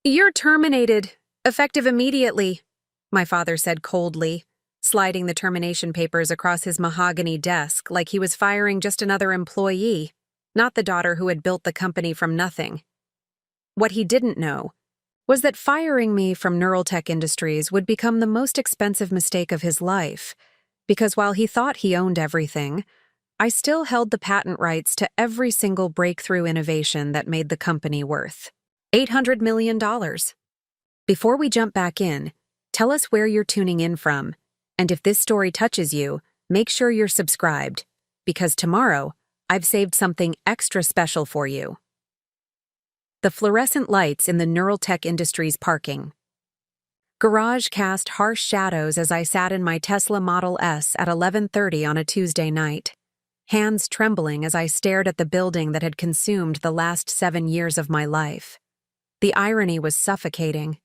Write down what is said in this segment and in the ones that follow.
"You're terminated, effective immediately," my father said coldly, sliding the termination papers across his mahogany desk like he was firing just another employee, not the daughter who had built the company from nothing. What he didn't know was that firing me from Neuraltech Industries would become the most expensive mistake of his life, because while he thought he owned everything, I still held the patent rights to every single breakthrough innovation that made the company worth $800 million. Before we jump back in, tell us where you're tuning in from, and if this story touches you, make sure you're subscribed, because tomorrow, I've saved something extra special for you. The fluorescent lights in the Neuraltech Industries parking garage cast harsh shadows as I sat in my Tesla Model S at 11:30 on a Tuesday night, hands trembling as I stared at the building that had consumed the last 7 years of my life. The irony was suffocating.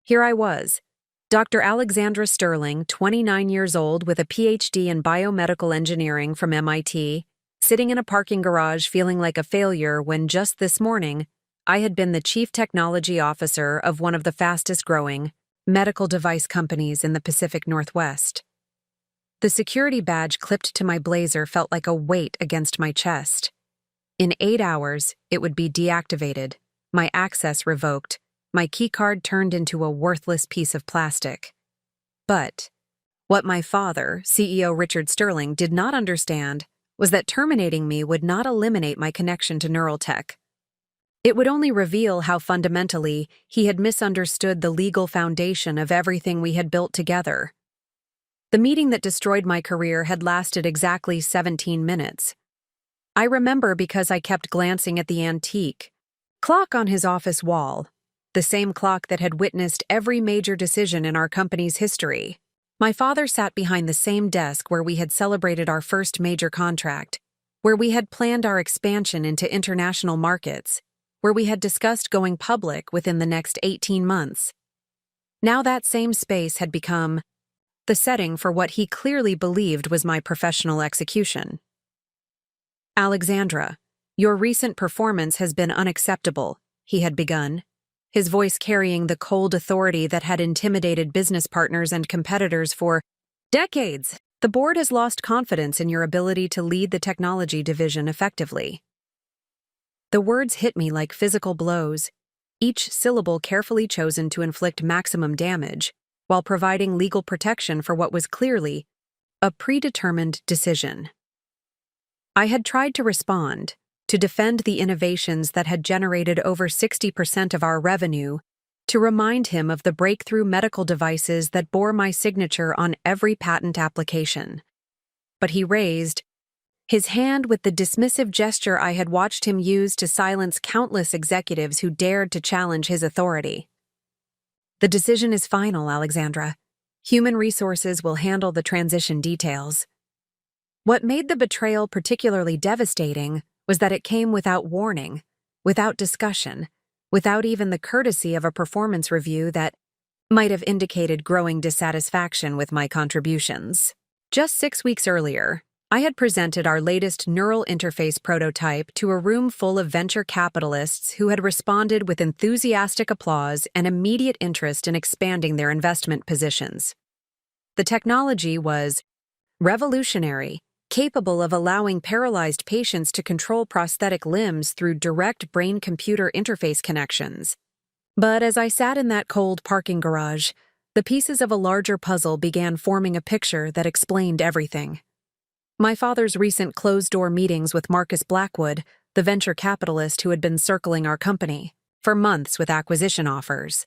Here I was, Dr. Alexandra Sterling, 29 years old with a PhD in biomedical engineering from MIT, sitting in a parking garage feeling like a failure when just this morning, I had been the chief technology officer of one of the fastest-growing medical device companies in the Pacific Northwest. The security badge clipped to my blazer felt like a weight against my chest. In 8 hours, it would be deactivated, my access revoked, my keycard turned into a worthless piece of plastic. But what my father, CEO Richard Sterling, did not understand was that terminating me would not eliminate my connection to Neuraltech. It would only reveal how fundamentally he had misunderstood the legal foundation of everything we had built together. The meeting that destroyed my career had lasted exactly 17 minutes. I remember because I kept glancing at the antique clock on his office wall, the same clock that had witnessed every major decision in our company's history. My father sat behind the same desk where we had celebrated our first major contract, where we had planned our expansion into international markets, where we had discussed going public within the next 18 months. Now that same space had become the setting for what he clearly believed was my professional execution. "Alexandra, your recent performance has been unacceptable," he had begun, his voice carrying the cold authority that had intimidated business partners and competitors for decades. "The board has lost confidence in your ability to lead the technology division effectively." The words hit me like physical blows, each syllable carefully chosen to inflict maximum damage, while providing legal protection for what was clearly a predetermined decision. I had tried to respond, to defend the innovations that had generated over 60% of our revenue, to remind him of the breakthrough medical devices that bore my signature on every patent application. But he raised his hand with the dismissive gesture I had watched him use to silence countless executives who dared to challenge his authority. "The decision is final, Alexandra. Human resources will handle the transition details." What made the betrayal particularly devastating was that it came without warning, without discussion, without even the courtesy of a performance review that might have indicated growing dissatisfaction with my contributions. Just 6 weeks earlier, I had presented our latest neural interface prototype to a room full of venture capitalists who had responded with enthusiastic applause and immediate interest in expanding their investment positions. The technology was revolutionary, capable of allowing paralyzed patients to control prosthetic limbs through direct brain-computer interface connections. But as I sat in that cold parking garage, the pieces of a larger puzzle began forming a picture that explained everything. My father's recent closed-door meetings with Marcus Blackwood, the venture capitalist who had been circling our company for months with acquisition offers.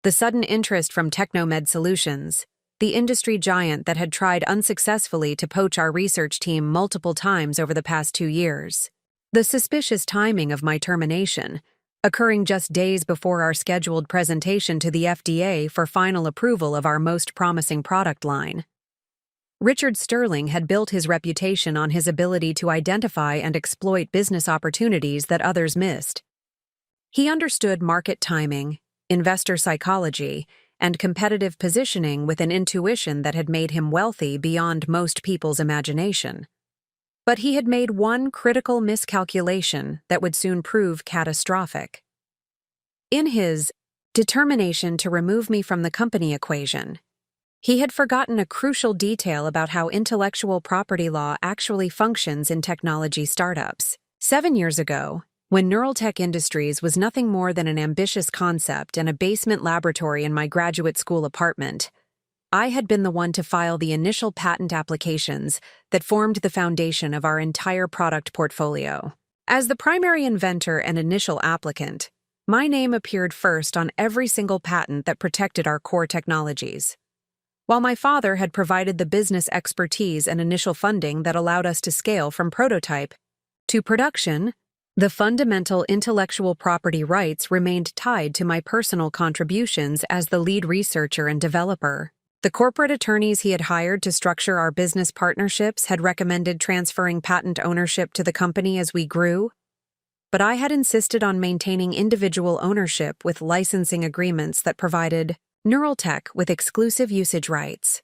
The sudden interest from Technomed Solutions, the industry giant that had tried unsuccessfully to poach our research team multiple times over the past 2 years. The suspicious timing of my termination, occurring just days before our scheduled presentation to the FDA for final approval of our most promising product line. Richard Sterling had built his reputation on his ability to identify and exploit business opportunities that others missed. He understood market timing, investor psychology, and competitive positioning with an intuition that had made him wealthy beyond most people's imagination. But he had made one critical miscalculation that would soon prove catastrophic. In his determination to remove me from the company equation, he had forgotten a crucial detail about how intellectual property law actually functions in technology startups. 7 years ago, when Neuraltech Industries was nothing more than an ambitious concept and a basement laboratory in my graduate school apartment, I had been the one to file the initial patent applications that formed the foundation of our entire product portfolio. As the primary inventor and initial applicant, my name appeared first on every single patent that protected our core technologies. While my father had provided the business expertise and initial funding that allowed us to scale from prototype to production, the fundamental intellectual property rights remained tied to my personal contributions as the lead researcher and developer. The corporate attorneys he had hired to structure our business partnerships had recommended transferring patent ownership to the company as we grew, but I had insisted on maintaining individual ownership with licensing agreements that provided Neuraltech with exclusive usage rights.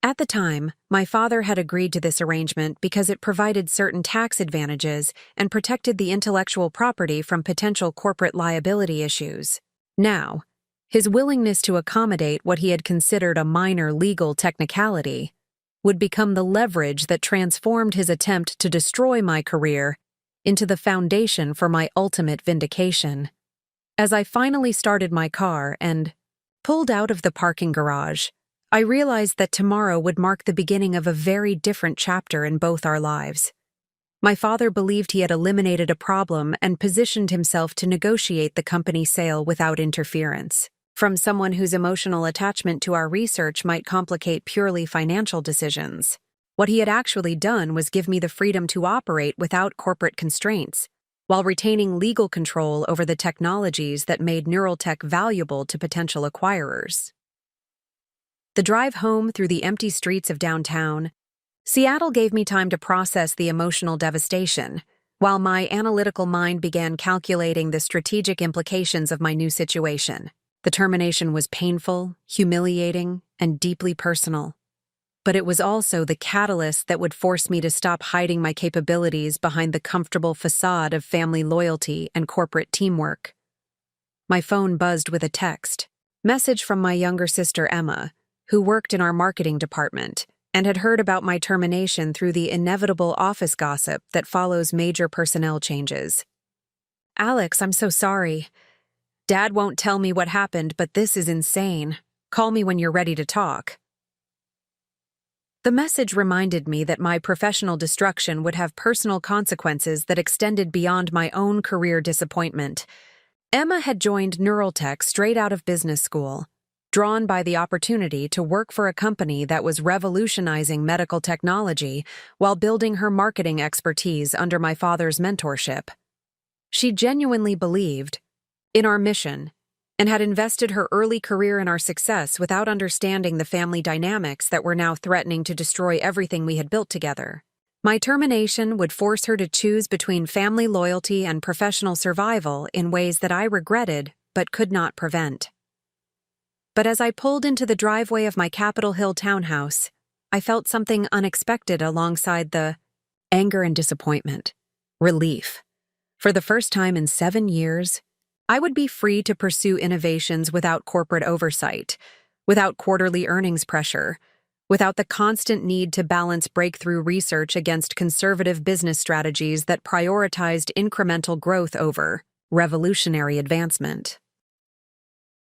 At the time, my father had agreed to this arrangement because it provided certain tax advantages and protected the intellectual property from potential corporate liability issues. Now, his willingness to accommodate what he had considered a minor legal technicality would become the leverage that transformed his attempt to destroy my career into the foundation for my ultimate vindication. As I finally started my car and pulled out of the parking garage, I realized that tomorrow would mark the beginning of a very different chapter in both our lives. My father believed he had eliminated a problem and positioned himself to negotiate the company sale without interference. From someone whose emotional attachment to our research might complicate purely financial decisions, what he had actually done was give me the freedom to operate without corporate constraints, while retaining legal control over the technologies that made Neuraltech valuable to potential acquirers. The drive home through the empty streets of downtown Seattle gave me time to process the emotional devastation, while my analytical mind began calculating the strategic implications of my new situation. The termination was painful, humiliating, and deeply personal. But it was also the catalyst that would force me to stop hiding my capabilities behind the comfortable facade of family loyalty and corporate teamwork. My phone buzzed with a text message from my younger sister Emma, who worked in our marketing department and had heard about my termination through the inevitable office gossip that follows major personnel changes. "Alex, I'm so sorry. Dad won't tell me what happened, but this is insane. Call me when you're ready to talk." The message reminded me that my professional destruction would have personal consequences that extended beyond my own career disappointment. Emma had joined Neuraltech straight out of business school, drawn by the opportunity to work for a company that was revolutionizing medical technology while building her marketing expertise under my father's mentorship. She genuinely believed in our mission and had invested her early career in our success without understanding the family dynamics that were now threatening to destroy everything we had built together. My termination would force her to choose between family loyalty and professional survival in ways that I regretted but could not prevent. But as I pulled into the driveway of my Capitol Hill townhouse, I felt something unexpected alongside the anger and disappointment. Relief. For the first time in 7 years, I would be free to pursue innovations without corporate oversight, without quarterly earnings pressure, without the constant need to balance breakthrough research against conservative business strategies that prioritized incremental growth over revolutionary advancement.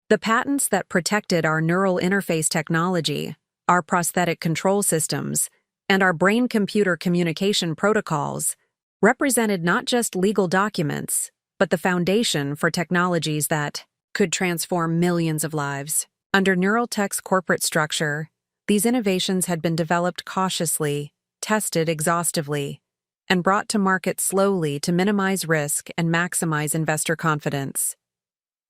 The patents that protected our neural interface technology, our prosthetic control systems, and our brain-computer communication protocols represented not just legal documents, but the foundation for technologies that could transform millions of lives. Under Neuraltech's corporate structure, these innovations had been developed cautiously, tested exhaustively, and brought to market slowly to minimize risk and maximize investor confidence.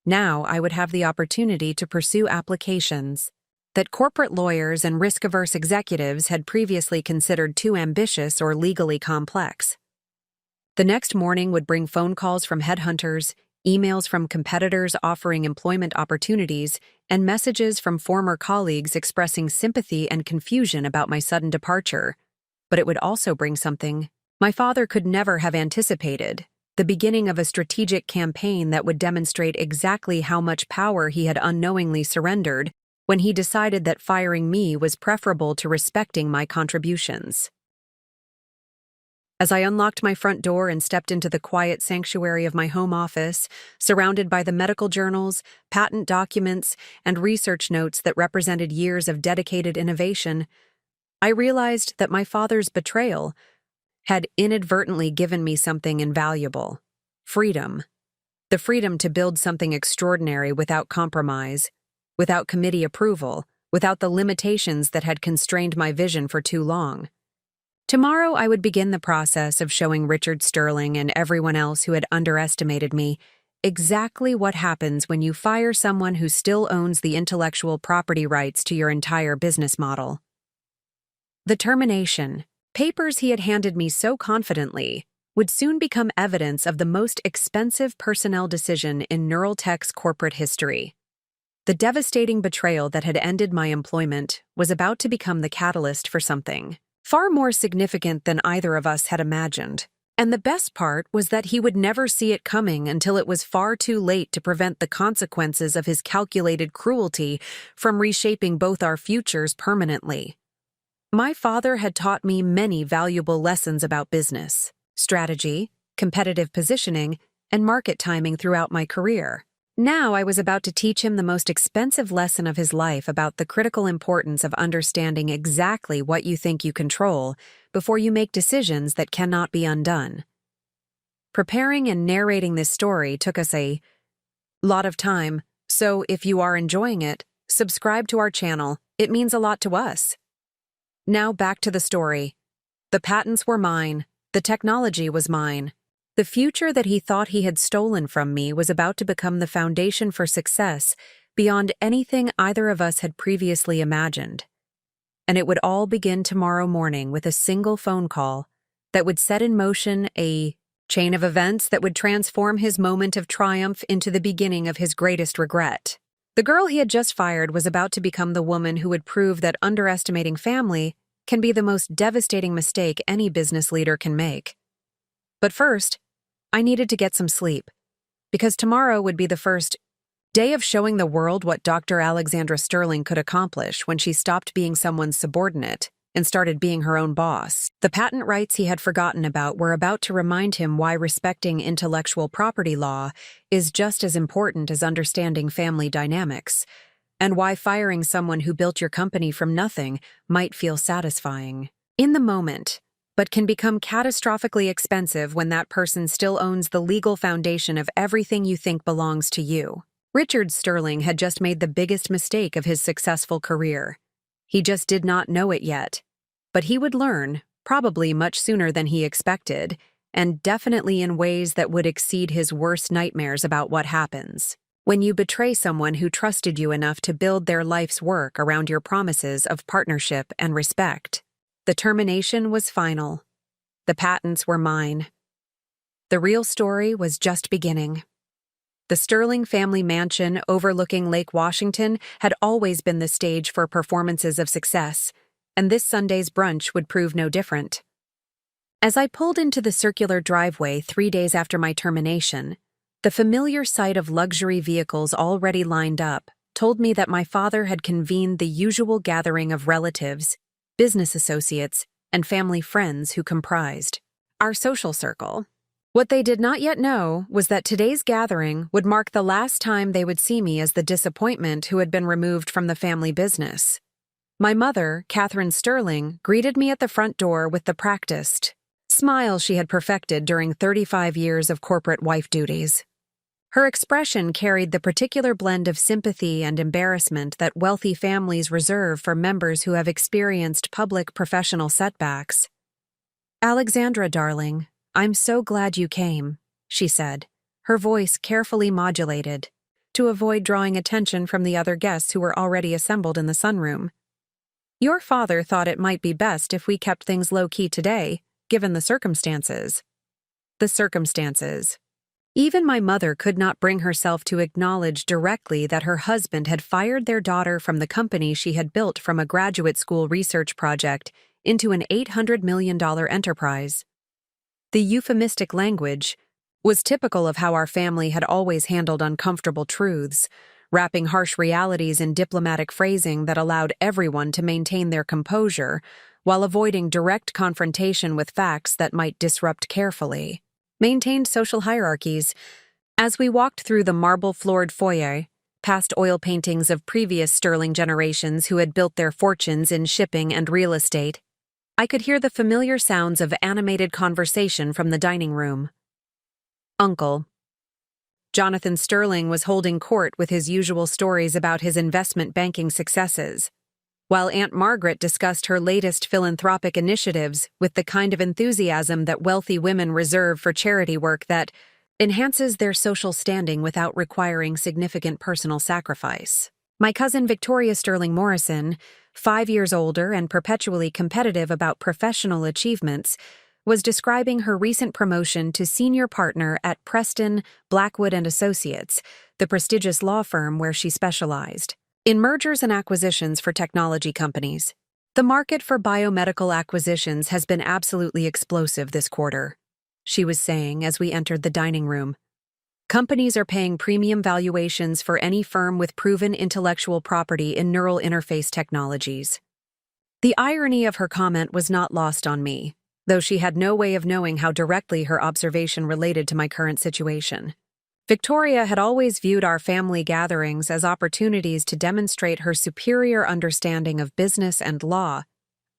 Now I would have the opportunity to pursue applications that corporate lawyers and risk-averse executives had previously considered too ambitious or legally complex. The next morning would bring phone calls from headhunters, emails from competitors offering employment opportunities, and messages from former colleagues expressing sympathy and confusion about my sudden departure. But it would also bring something my father could never have anticipated: the beginning of a strategic campaign that would demonstrate exactly how much power he had unknowingly surrendered when he decided that firing me was preferable to respecting my contributions. As I unlocked my front door and stepped into the quiet sanctuary of my home office, surrounded by the medical journals, patent documents, and research notes that represented years of dedicated innovation, I realized that my father's betrayal had inadvertently given me something invaluable: freedom. The freedom to build something extraordinary without compromise, without committee approval, without the limitations that had constrained my vision for too long. Tomorrow I would begin the process of showing Richard Sterling and everyone else who had underestimated me exactly what happens when you fire someone who still owns the intellectual property rights to your entire business model. The termination, papers he had handed me so confidently, would soon become evidence of the most expensive personnel decision in Neuraltech's corporate history. The devastating betrayal that had ended my employment was about to become the catalyst for something far more significant than either of us had imagined. And the best part was that he would never see it coming until it was far too late to prevent the consequences of his calculated cruelty from reshaping both our futures permanently. My father had taught me many valuable lessons about business, strategy, competitive positioning, and market timing throughout my career. Now I was about to teach him the most expensive lesson of his life about the critical importance of understanding exactly what you think you control before you make decisions that cannot be undone. Preparing and narrating this story took us a lot of time, so if you are enjoying it, subscribe to our channel. It means a lot to us. Now back to the story. The patents were mine. The technology was mine. The future that he thought he had stolen from me was about to become the foundation for success beyond anything either of us had previously imagined. And it would all begin tomorrow morning with a single phone call that would set in motion a chain of events that would transform his moment of triumph into the beginning of his greatest regret. The girl he had just fired was about to become the woman who would prove that underestimating family can be the most devastating mistake any business leader can make. But first, I needed to get some sleep, because tomorrow would be the first day of showing the world what Dr. Alexandra Sterling could accomplish when she stopped being someone's subordinate and started being her own boss. The patent rights he had forgotten about were about to remind him why respecting intellectual property law is just as important as understanding family dynamics, and why firing someone who built your company from nothing might feel satisfying in the moment, but can become catastrophically expensive when that person still owns the legal foundation of everything you think belongs to you. Richard Sterling had just made the biggest mistake of his successful career. He just did not know it yet, but he would learn, probably much sooner than he expected, and definitely in ways that would exceed his worst nightmares about what happens when you betray someone who trusted you enough to build their life's work around your promises of partnership and respect. The termination was final. The patents were mine. The real story was just beginning. The Sterling family mansion overlooking Lake Washington had always been the stage for performances of success, and this Sunday's brunch would prove no different. As I pulled into the circular driveway 3 days after my termination, the familiar sight of luxury vehicles already lined up told me that my father had convened the usual gathering of relatives, business associates, and family friends who comprised our social circle. What they did not yet know was that today's gathering would mark the last time they would see me as the disappointment who had been removed from the family business. My mother, Catherine Sterling, greeted me at the front door with the practiced smile she had perfected during 35 years of corporate wife duties. Her expression carried the particular blend of sympathy and embarrassment that wealthy families reserve for members who have experienced public professional setbacks. "Alexandra, darling, I'm so glad you came," she said, her voice carefully modulated, to avoid drawing attention from the other guests who were already assembled in the sunroom. "Your father thought it might be best if we kept things low-key today, given the circumstances." The circumstances. Even my mother could not bring herself to acknowledge directly that her husband had fired their daughter from the company she had built from a graduate school research project into an $800 million enterprise. The euphemistic language was typical of how our family had always handled uncomfortable truths, wrapping harsh realities in diplomatic phrasing that allowed everyone to maintain their composure while avoiding direct confrontation with facts that might disrupt carefully maintained social hierarchies. As we walked through the marble-floored foyer, past oil paintings of previous Sterling generations who had built their fortunes in shipping and real estate, I could hear the familiar sounds of animated conversation from the dining room. Uncle Jonathan Sterling was holding court with his usual stories about his investment banking successes, while Aunt Margaret discussed her latest philanthropic initiatives with the kind of enthusiasm that wealthy women reserve for charity work that enhances their social standing without requiring significant personal sacrifice. My cousin Victoria Sterling Morrison, 5 years older and perpetually competitive about professional achievements, was describing her recent promotion to senior partner at Preston, Blackwood & Associates, the prestigious law firm where she specialized in mergers and acquisitions for technology companies. The market for biomedical acquisitions has been absolutely explosive this quarter, she was saying as we entered the dining room. Companies are paying premium valuations for any firm with proven intellectual property in neural interface technologies. The irony of her comment was not lost on me, though she had no way of knowing how directly her observation related to my current situation. Victoria had always viewed our family gatherings as opportunities to demonstrate her superior understanding of business and law,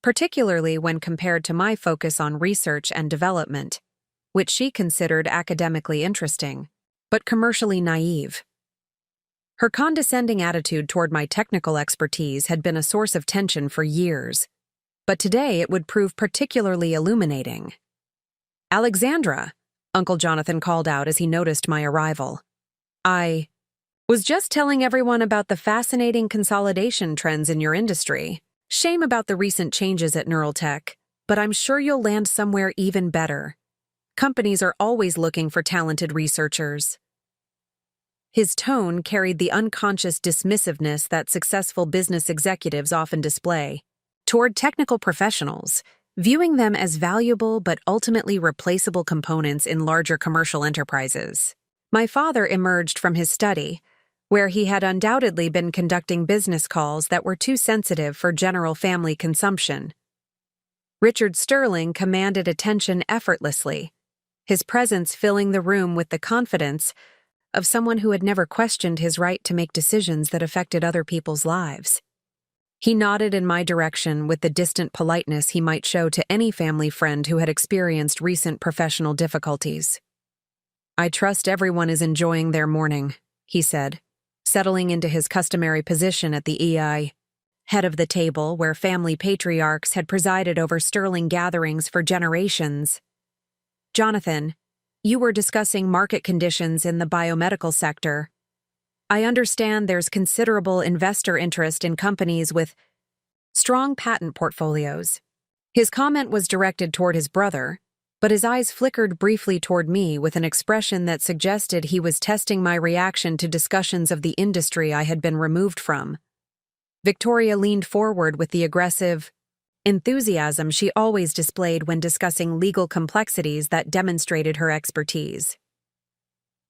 particularly when compared to my focus on research and development, which she considered academically interesting, but commercially naive. Her condescending attitude toward my technical expertise had been a source of tension for years, but today it would prove particularly illuminating. "Alexandra," Uncle Jonathan called out as he noticed my arrival. "I was just telling everyone about the fascinating consolidation trends in your industry. Shame about the recent changes at Neuraltech, but I'm sure you'll land somewhere even better. Companies are always looking for talented researchers." His tone carried the unconscious dismissiveness that successful business executives often display toward technical professionals, viewing them as valuable but ultimately replaceable components in larger commercial enterprises. My father emerged from his study, where he had undoubtedly been conducting business calls that were too sensitive for general family consumption. Richard Sterling commanded attention effortlessly, his presence filling the room with the confidence of someone who had never questioned his right to make decisions that affected other people's lives. He nodded in my direction with the distant politeness he might show to any family friend who had experienced recent professional difficulties. "I trust everyone is enjoying their morning," he said, settling into his customary position at the EI head of the table where family patriarchs had presided over Sterling gatherings for generations. "Jonathan, you were discussing market conditions in the biomedical sector. I understand there's considerable investor interest in companies with strong patent portfolios." His comment was directed toward his brother, but his eyes flickered briefly toward me with an expression that suggested he was testing my reaction to discussions of the industry I had been removed from. Victoria leaned forward with the aggressive enthusiasm she always displayed when discussing legal complexities that demonstrated her expertise.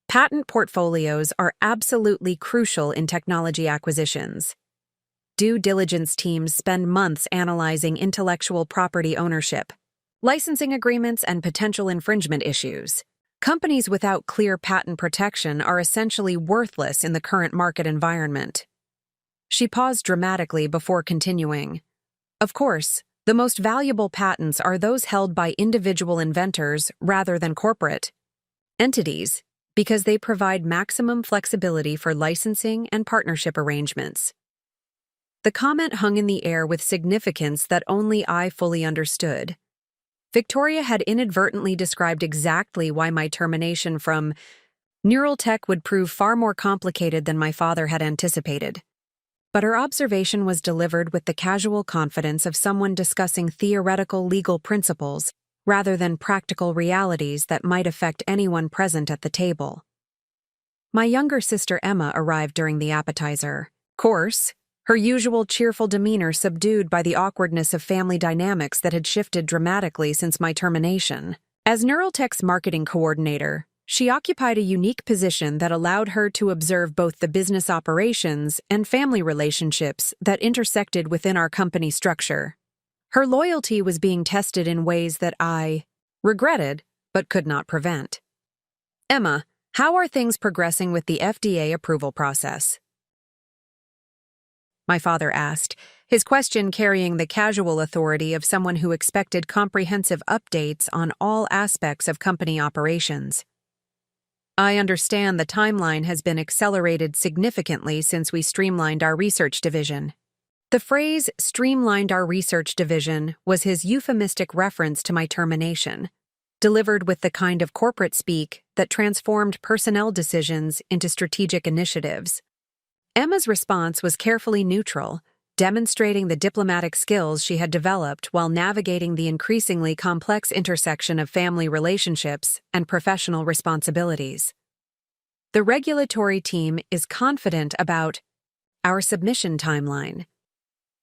"Patent portfolios are absolutely crucial in technology acquisitions. Due diligence teams spend months analyzing intellectual property ownership, licensing agreements, and potential infringement issues. Companies without clear patent protection are essentially worthless in the current market environment." She paused dramatically before continuing. "Of course, the most valuable patents are those held by individual inventors rather than corporate entities, because they provide maximum flexibility for licensing and partnership arrangements." The comment hung in the air with significance that only I fully understood. Victoria had inadvertently described exactly why my termination from Neuraltech would prove far more complicated than my father had anticipated. But her observation was delivered with the casual confidence of someone discussing theoretical legal principles rather than practical realities that might affect anyone present at the table. My younger sister Emma arrived during the appetizer course, her usual cheerful demeanor subdued by the awkwardness of family dynamics that had shifted dramatically since my termination. As Neuraltech's marketing coordinator, She occupied a unique position that allowed her to observe both the business operations and family relationships that intersected within our company structure. Her loyalty was being tested in ways that I regretted but could not prevent. Emma, how are things progressing with the FDA approval process? My father asked, his question carrying the casual authority of someone who expected comprehensive updates on all aspects of company operations. I understand the timeline has been accelerated significantly since we streamlined our research division. The phrase streamlined our research division was his euphemistic reference to my termination, delivered with the kind of corporate speak that transformed personnel decisions into strategic initiatives. Emma's response was carefully neutral, demonstrating the diplomatic skills she had developed while navigating the increasingly complex intersection of family relationships and professional responsibilities. The regulatory team is confident about our submission timeline.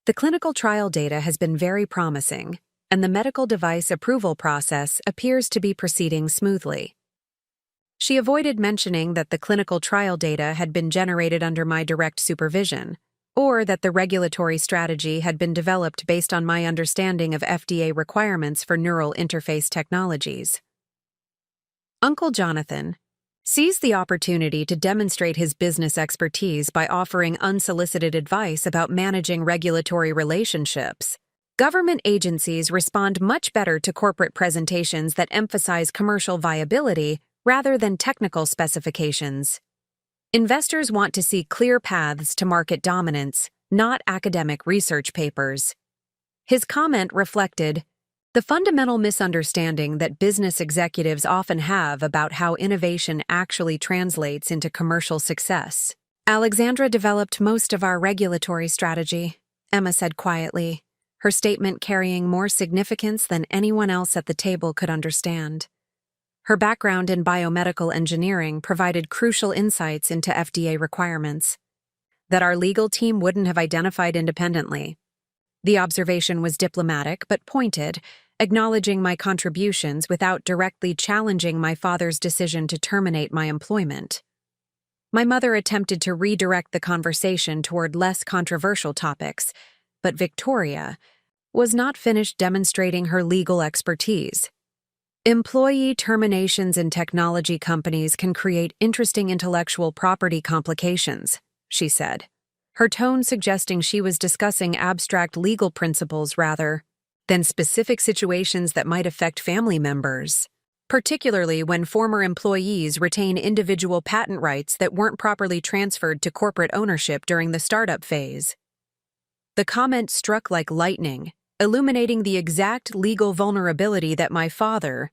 The clinical trial data has been very promising, and the medical device approval process appears to be proceeding smoothly. She avoided mentioning that the clinical trial data had been generated under my direct supervision, or that the regulatory strategy had been developed based on my understanding of FDA requirements for neural interface technologies. Uncle Jonathan seized the opportunity to demonstrate his business expertise by offering unsolicited advice about managing regulatory relationships. Government agencies respond much better to corporate presentations that emphasize commercial viability rather than technical specifications. Investors want to see clear paths to market dominance, not academic research papers. His comment reflected the fundamental misunderstanding that business executives often have about how innovation actually translates into commercial success. Alexandra developed most of our regulatory strategy, Emma said quietly, her statement carrying more significance than anyone else at the table could understand. Her background in biomedical engineering provided crucial insights into FDA requirements that our legal team wouldn't have identified independently. The observation was diplomatic but pointed, acknowledging my contributions without directly challenging my father's decision to terminate my employment. My mother attempted to redirect the conversation toward less controversial topics, but Victoria was not finished demonstrating her legal expertise. Employee terminations in technology companies can create interesting intellectual property complications, she said, her tone suggesting she was discussing abstract legal principles rather than specific situations that might affect family members, particularly when former employees retain individual patent rights that weren't properly transferred to corporate ownership during the startup phase. The comment struck like lightning, illuminating the exact legal vulnerability that my father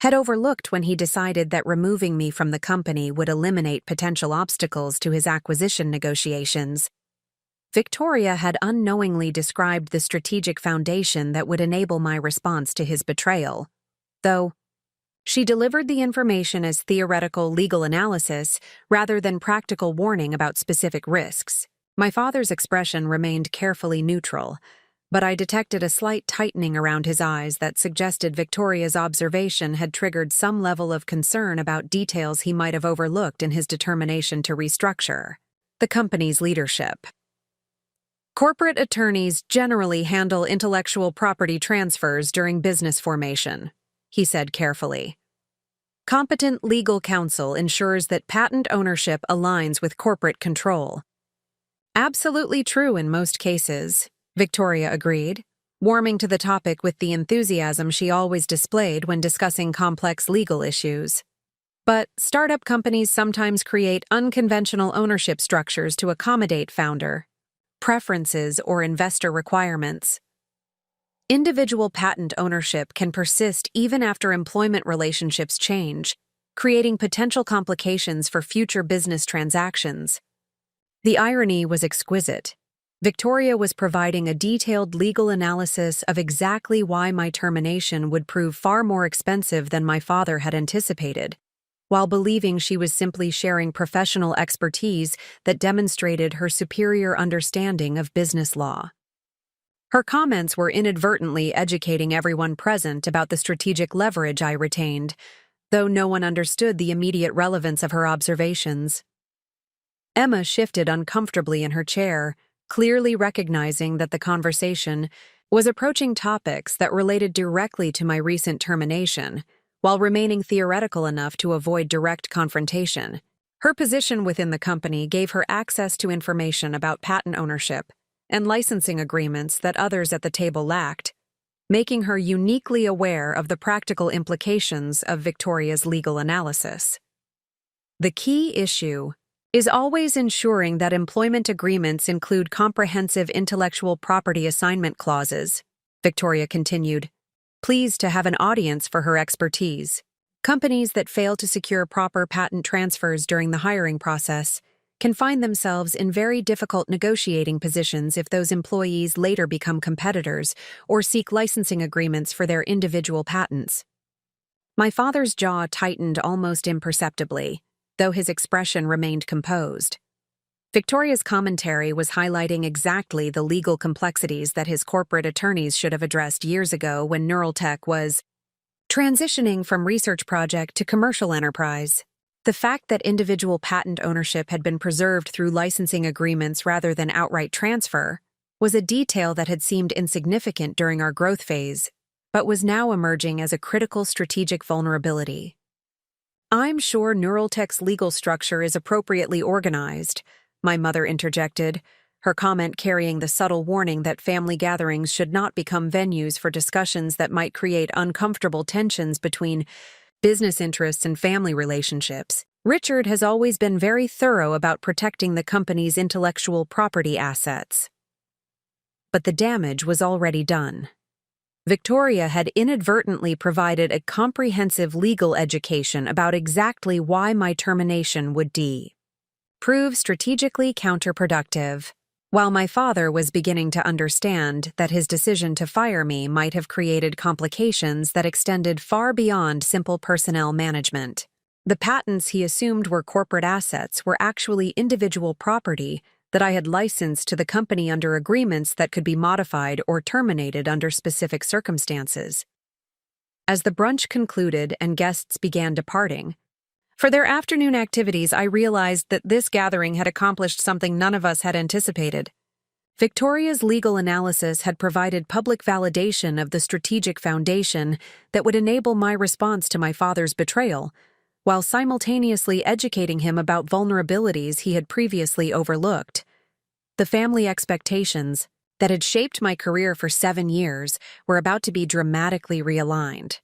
had overlooked when he decided that removing me from the company would eliminate potential obstacles to his acquisition negotiations. Victoria had unknowingly described the strategic foundation that would enable my response to his betrayal, though she delivered the information as theoretical legal analysis rather than practical warning about specific risks. My father's expression remained carefully neutral, but I detected a slight tightening around his eyes that suggested Victoria's observation had triggered some level of concern about details he might have overlooked in his determination to restructure the company's leadership. Corporate attorneys generally handle intellectual property transfers during business formation, he said carefully. Competent legal counsel ensures that patent ownership aligns with corporate control. Absolutely true in most cases, Victoria agreed, warming to the topic with the enthusiasm she always displayed when discussing complex legal issues. But startup companies sometimes create unconventional ownership structures to accommodate founder preferences or investor requirements. Individual patent ownership can persist even after employment relationships change, creating potential complications for future business transactions. The irony was exquisite. Victoria was providing a detailed legal analysis of exactly why my termination would prove far more expensive than my father had anticipated, while believing she was simply sharing professional expertise that demonstrated her superior understanding of business law. Her comments were inadvertently educating everyone present about the strategic leverage I retained, though no one understood the immediate relevance of her observations. Emma shifted uncomfortably in her chair, clearly recognizing that the conversation was approaching topics that related directly to my recent termination, while remaining theoretical enough to avoid direct confrontation. Her position within the company gave her access to information about patent ownership and licensing agreements that others at the table lacked, making her uniquely aware of the practical implications of Victoria's legal analysis. The key issue is always ensuring that employment agreements include comprehensive intellectual property assignment clauses, Victoria continued, pleased to have an audience for her expertise. Companies that fail to secure proper patent transfers during the hiring process can find themselves in very difficult negotiating positions if those employees later become competitors or seek licensing agreements for their individual patents. My father's jaw tightened almost imperceptibly, though his expression remained composed. Victoria's commentary was highlighting exactly the legal complexities that his corporate attorneys should have addressed years ago when Neuraltech was transitioning from research project to commercial enterprise. The fact that individual patent ownership had been preserved through licensing agreements rather than outright transfer was a detail that had seemed insignificant during our growth phase, but was now emerging as a critical strategic vulnerability. I'm sure Neuraltech's legal structure is appropriately organized, my mother interjected, her comment carrying the subtle warning that family gatherings should not become venues for discussions that might create uncomfortable tensions between business interests and family relationships. Richard has always been very thorough about protecting the company's intellectual property assets. But the damage was already done. Victoria had inadvertently provided a comprehensive legal education about exactly why my termination would prove strategically counterproductive, while my father was beginning to understand that his decision to fire me might have created complications that extended far beyond simple personnel management. The patents he assumed were corporate assets were actually individual property that I had licensed to the company under agreements that could be modified or terminated under specific circumstances. As the brunch concluded and guests began departing, for their afternoon activities, I realized that this gathering had accomplished something none of us had anticipated. Victoria's legal analysis had provided public validation of the strategic foundation that would enable my response to my father's betrayal, while simultaneously educating him about vulnerabilities he had previously overlooked. The family expectations that had shaped my career for 7 years were about to be dramatically realigned.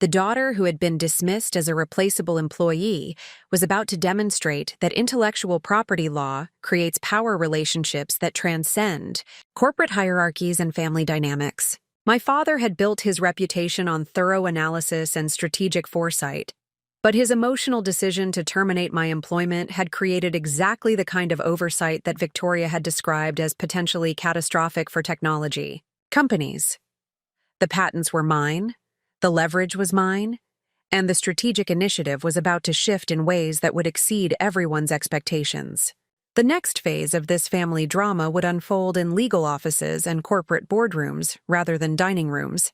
The daughter who had been dismissed as a replaceable employee was about to demonstrate that intellectual property law creates power relationships that transcend corporate hierarchies and family dynamics. My father had built his reputation on thorough analysis and strategic foresight, but his emotional decision to terminate my employment had created exactly the kind of oversight that Victoria had described as potentially catastrophic for technology companies. The patents were mine, the leverage was mine, and the strategic initiative was about to shift in ways that would exceed everyone's expectations. The next phase of this family drama would unfold in legal offices and corporate boardrooms rather than dining rooms.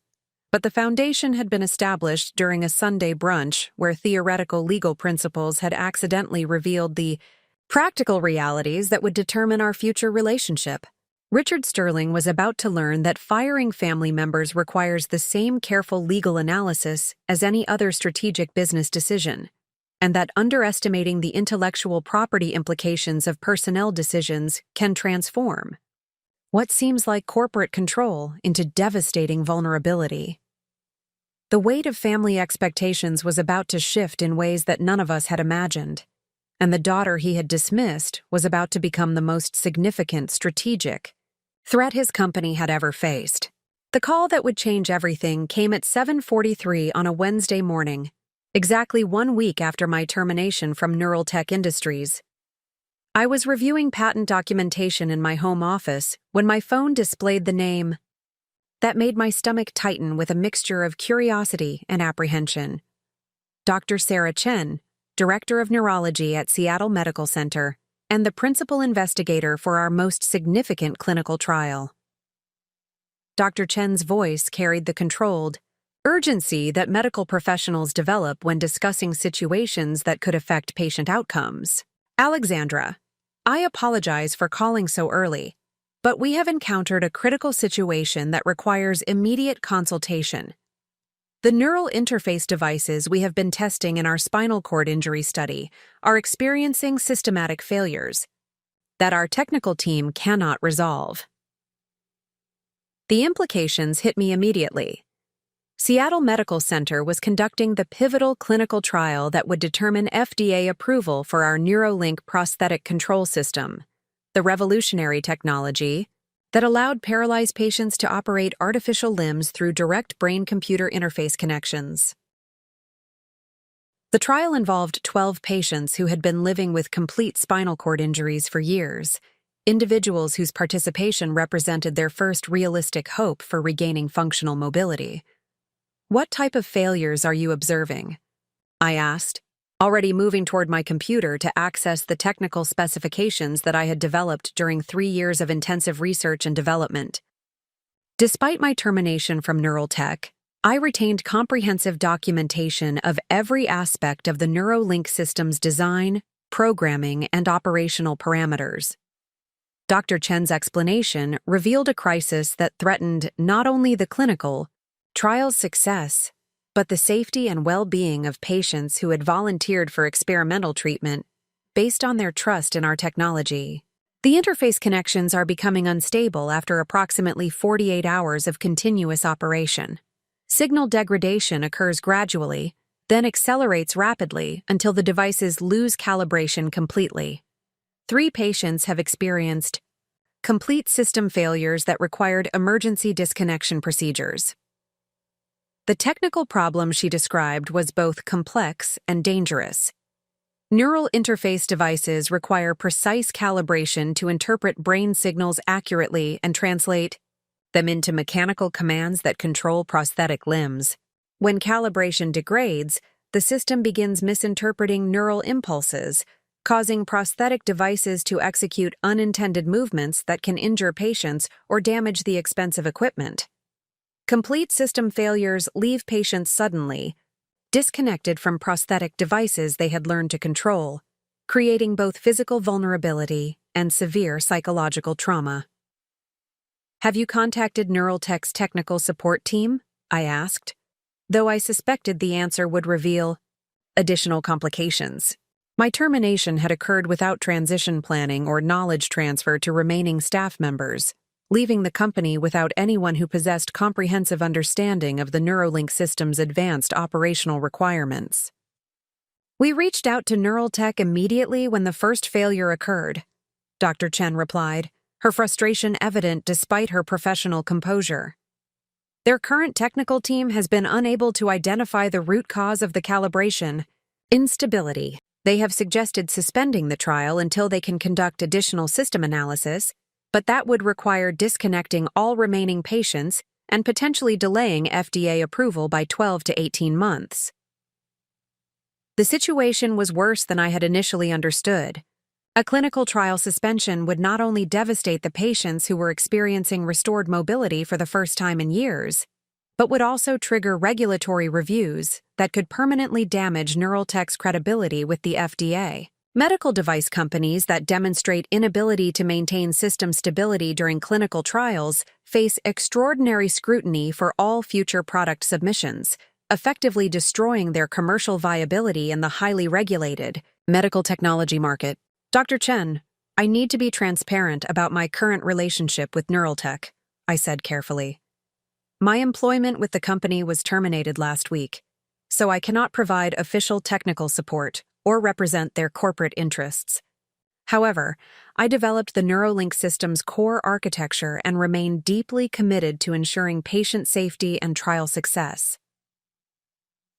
But the foundation had been established during a Sunday brunch where theoretical legal principles had accidentally revealed the practical realities that would determine our future relationship. Richard Sterling was about to learn that firing family members requires the same careful legal analysis as any other strategic business decision, and that underestimating the intellectual property implications of personnel decisions can transform what seems like corporate control into devastating vulnerability. The weight of family expectations was about to shift in ways that none of us had imagined, and the daughter he had dismissed was about to become the most significant strategic threat his company had ever faced. The call that would change everything came at 7:43 on a Wednesday morning, exactly 1 week after my termination from Neuraltech Industries. I was reviewing patent documentation in my home office when my phone displayed the name that made my stomach tighten with a mixture of curiosity and apprehension. Dr. Sarah Chen, Director of Neurology at Seattle Medical Center, and the principal investigator for our most significant clinical trial. Dr. Chen's voice carried the controlled, urgency that medical professionals develop when discussing situations that could affect patient outcomes. Alexandra, I apologize for calling so early, but we have encountered a critical situation that requires immediate consultation. The neural interface devices we have been testing in our spinal cord injury study are experiencing systematic failures that our technical team cannot resolve. The implications hit me immediately. Seattle Medical Center was conducting the pivotal clinical trial that would determine FDA approval for our Neuralink prosthetic control system, the revolutionary technology that allowed paralyzed patients to operate artificial limbs through direct brain-computer interface connections. The trial involved 12 patients who had been living with complete spinal cord injuries for years, individuals whose participation represented their first realistic hope for regaining functional mobility. What type of failures are you observing? I asked, already moving toward my computer to access the technical specifications that I had developed during 3 years of intensive research and development. Despite my termination from Neuraltech, I retained comprehensive documentation of every aspect of the Neuralink system's design, programming, and operational parameters. Dr. Chen's explanation revealed a crisis that threatened not only the clinical trial's success, but the safety and well-being of patients who had volunteered for experimental treatment based on their trust in our technology. The interface connections are becoming unstable after approximately 48 hours of continuous operation. Signal degradation occurs gradually, then accelerates rapidly until the devices lose calibration completely. 3 patients have experienced complete system failures that required emergency disconnection procedures. The technical problem she described was both complex and dangerous. Neural interface devices require precise calibration to interpret brain signals accurately and translate them into mechanical commands that control prosthetic limbs. When calibration degrades, the system begins misinterpreting neural impulses, causing prosthetic devices to execute unintended movements that can injure patients or damage the expensive equipment. Complete system failures leave patients suddenly disconnected from prosthetic devices they had learned to control, creating both physical vulnerability and severe psychological trauma. Have you contacted Neuraltech's technical support team? I asked, though I suspected the answer would reveal additional complications. My termination had occurred without transition planning or knowledge transfer to remaining staff members, leaving the company without anyone who possessed comprehensive understanding of the Neuralink system's advanced operational requirements. We reached out to Neuraltech immediately when the first failure occurred, Dr. Chen replied, her frustration evident despite her professional composure. Their current technical team has been unable to identify the root cause of the calibration instability. They have suggested suspending the trial until they can conduct additional system analysis, but that would require disconnecting all remaining patients and potentially delaying FDA approval by 12 to 18 months. The situation was worse than I had initially understood. A clinical trial suspension would not only devastate the patients who were experiencing restored mobility for the first time in years, but would also trigger regulatory reviews that could permanently damage Neuraltech's credibility with the FDA. Medical device companies that demonstrate inability to maintain system stability during clinical trials face extraordinary scrutiny for all future product submissions, effectively destroying their commercial viability in the highly regulated medical technology market. Dr. Chen, I need to be transparent about my current relationship with Neuraltech, I said carefully. My employment with the company was terminated last week, so I cannot provide official technical support or represent their corporate interests. However, I developed the Neuralink system's core architecture and remain deeply committed to ensuring patient safety and trial success.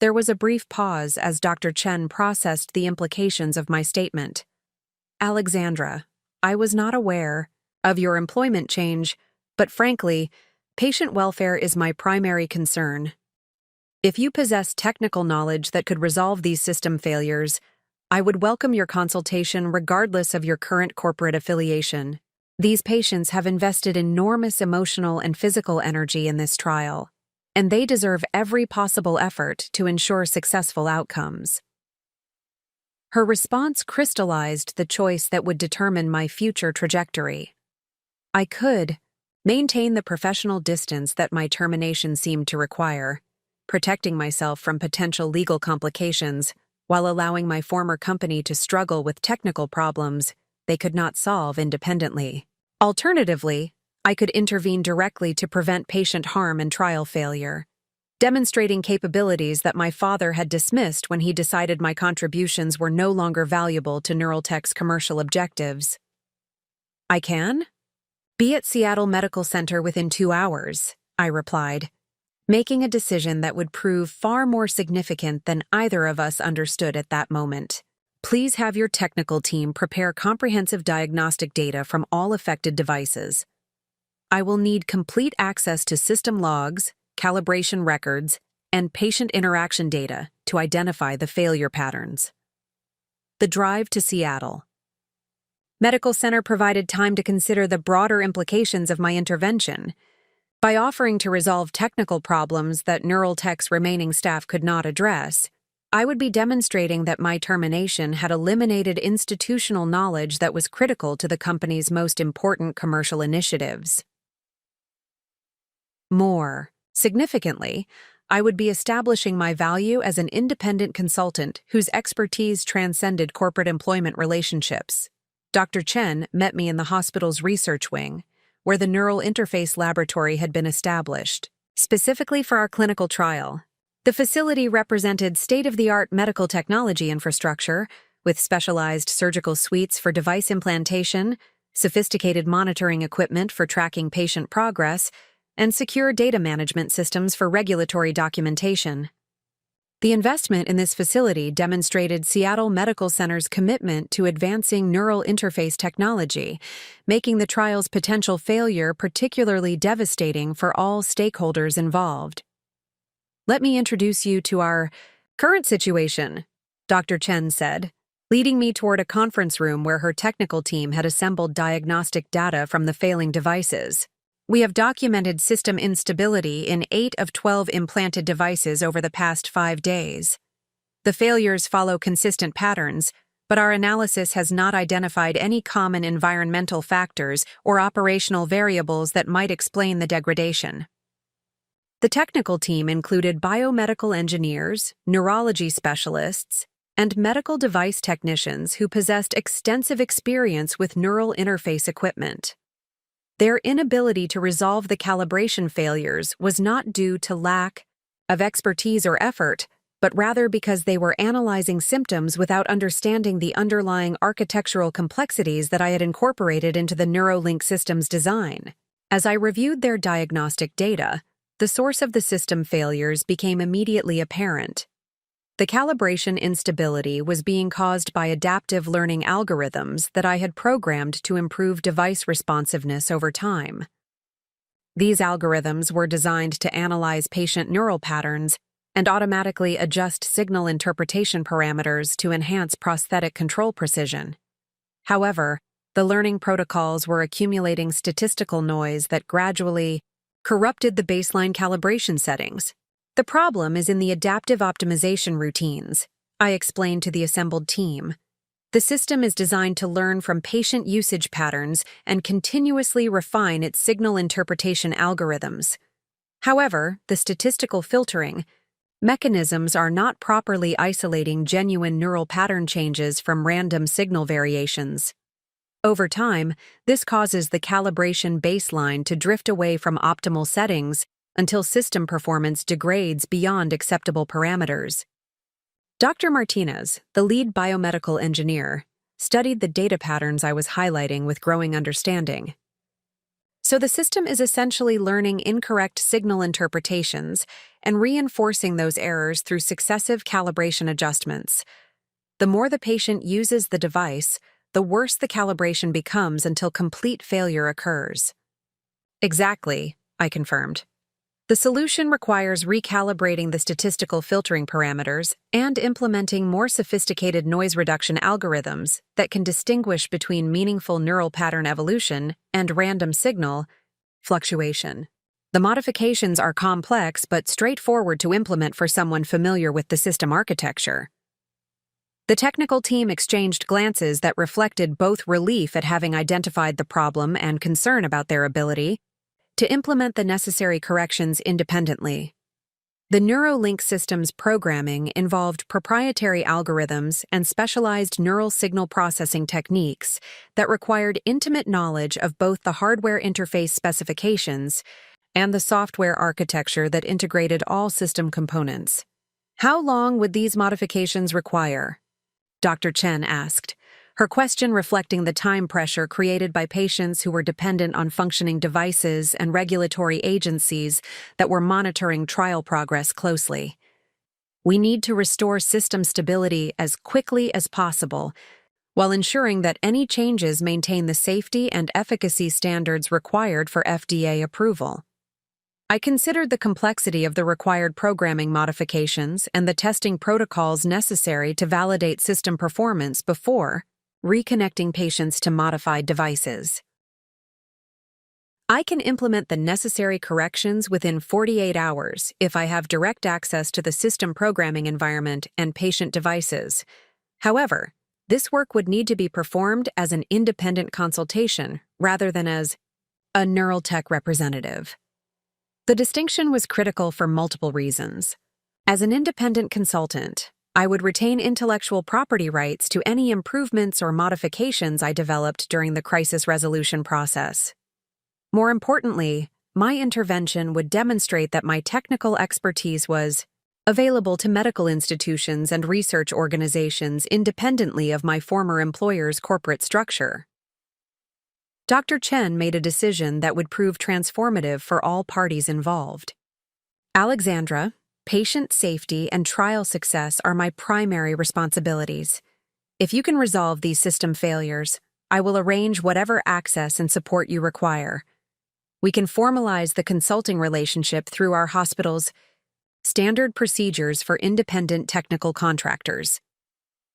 There was a brief pause as Dr. Chen processed the implications of my statement. Alexandra, I was not aware of your employment change, but frankly, patient welfare is my primary concern. If you possess technical knowledge that could resolve these system failures, I would welcome your consultation regardless of your current corporate affiliation. These patients have invested enormous emotional and physical energy in this trial. and they deserve every possible effort to ensure successful outcomes. Her response crystallized the choice that would determine my future trajectory. I could maintain the professional distance that my termination seemed to require, protecting myself from potential legal complications while allowing my former company to struggle with technical problems they could not solve independently. Alternatively, I could intervene directly to prevent patient harm and trial failure, demonstrating capabilities that my father had dismissed when he decided my contributions were no longer valuable to Neuraltech's commercial objectives. I can? Be at Seattle Medical Center within 2 hours, I replied, making a decision that would prove far more significant than either of us understood at that moment. Please have your technical team prepare comprehensive diagnostic data from all affected devices. I will need complete access to system logs, calibration records, and patient interaction data to identify the failure patterns. The drive to Seattle. Medical Center provided time to consider the broader implications of my intervention. By offering to resolve technical problems that Neuraltech's remaining staff could not address, I would be demonstrating that my termination had eliminated institutional knowledge that was critical to the company's most important commercial initiatives. More significantly, I would be establishing my value as an independent consultant whose expertise transcended corporate employment relationships. Dr. Chen met me in the hospital's research wing, where the neural interface laboratory had been established, specifically for our clinical trial. The facility represented state-of-the-art medical technology infrastructure, with specialized surgical suites for device implantation, sophisticated monitoring equipment for tracking patient progress, and secure data management systems for regulatory documentation. The investment in this facility demonstrated Seattle Medical Center's commitment to advancing neural interface technology, making the trial's potential failure particularly devastating for all stakeholders involved. Let me introduce you to our current situation, Dr. Chen said, leading me toward a conference room where her technical team had assembled diagnostic data from the failing devices. We have documented system instability in 8 of 12 implanted devices over the past 5 days. The failures follow consistent patterns, but our analysis has not identified any common environmental factors or operational variables that might explain the degradation. The technical team included biomedical engineers, neurology specialists, and medical device technicians who possessed extensive experience with neural interface equipment. Their inability to resolve the calibration failures was not due to lack of expertise or effort, but rather because they were analyzing symptoms without understanding the underlying architectural complexities that I had incorporated into the Neuralink system's design. As I reviewed their diagnostic data, the source of the system failures became immediately apparent. The calibration instability was being caused by adaptive learning algorithms that I had programmed to improve device responsiveness over time. These algorithms were designed to analyze patient neural patterns and automatically adjust signal interpretation parameters to enhance prosthetic control precision. However, the learning protocols were accumulating statistical noise that gradually corrupted the baseline calibration settings. The problem is in the adaptive optimization routines, I explained to the assembled team. The system is designed to learn from patient usage patterns and continuously refine its signal interpretation algorithms. However, the statistical filtering mechanisms are not properly isolating genuine neural pattern changes from random signal variations. Over time, this causes the calibration baseline to drift away from optimal settings until system performance degrades beyond acceptable parameters. Dr. Martinez, the lead biomedical engineer, studied the data patterns I was highlighting with growing understanding. So the system is essentially learning incorrect signal interpretations and reinforcing those errors through successive calibration adjustments. The more the patient uses the device, the worse the calibration becomes until complete failure occurs. Exactly, I confirmed. The solution requires recalibrating the statistical filtering parameters and implementing more sophisticated noise reduction algorithms that can distinguish between meaningful neural pattern evolution and random signal fluctuation. The modifications are complex but straightforward to implement for someone familiar with the system architecture. The technical team exchanged glances that reflected both relief at having identified the problem and concern about their ability to implement the necessary corrections independently. The Neuralink system's programming involved proprietary algorithms and specialized neural signal processing techniques that required intimate knowledge of both the hardware interface specifications and the software architecture that integrated all system components. How long would these modifications require? Dr. Chen asked, her question reflecting the time pressure created by patients who were dependent on functioning devices and regulatory agencies that were monitoring trial progress closely. We need to restore system stability as quickly as possible, while ensuring that any changes maintain the safety and efficacy standards required for FDA approval. I considered the complexity of the required programming modifications and the testing protocols necessary to validate system performance before reconnecting patients to modified devices. I can implement the necessary corrections within 48 hours if I have direct access to the system programming environment and patient devices. However, this work would need to be performed as an independent consultation rather than as a Neuraltech representative. The distinction was critical for multiple reasons. As an independent consultant, I would retain intellectual property rights to any improvements or modifications I developed during the crisis resolution process. More importantly, my intervention would demonstrate that my technical expertise was available to medical institutions and research organizations independently of my former employer's corporate structure. Dr. Chen made a decision that would prove transformative for all parties involved. Alexandra, patient safety and trial success are my primary responsibilities. If you can resolve these system failures, I will arrange whatever access and support you require. We can formalize the consulting relationship through our hospital's standard procedures for independent technical contractors.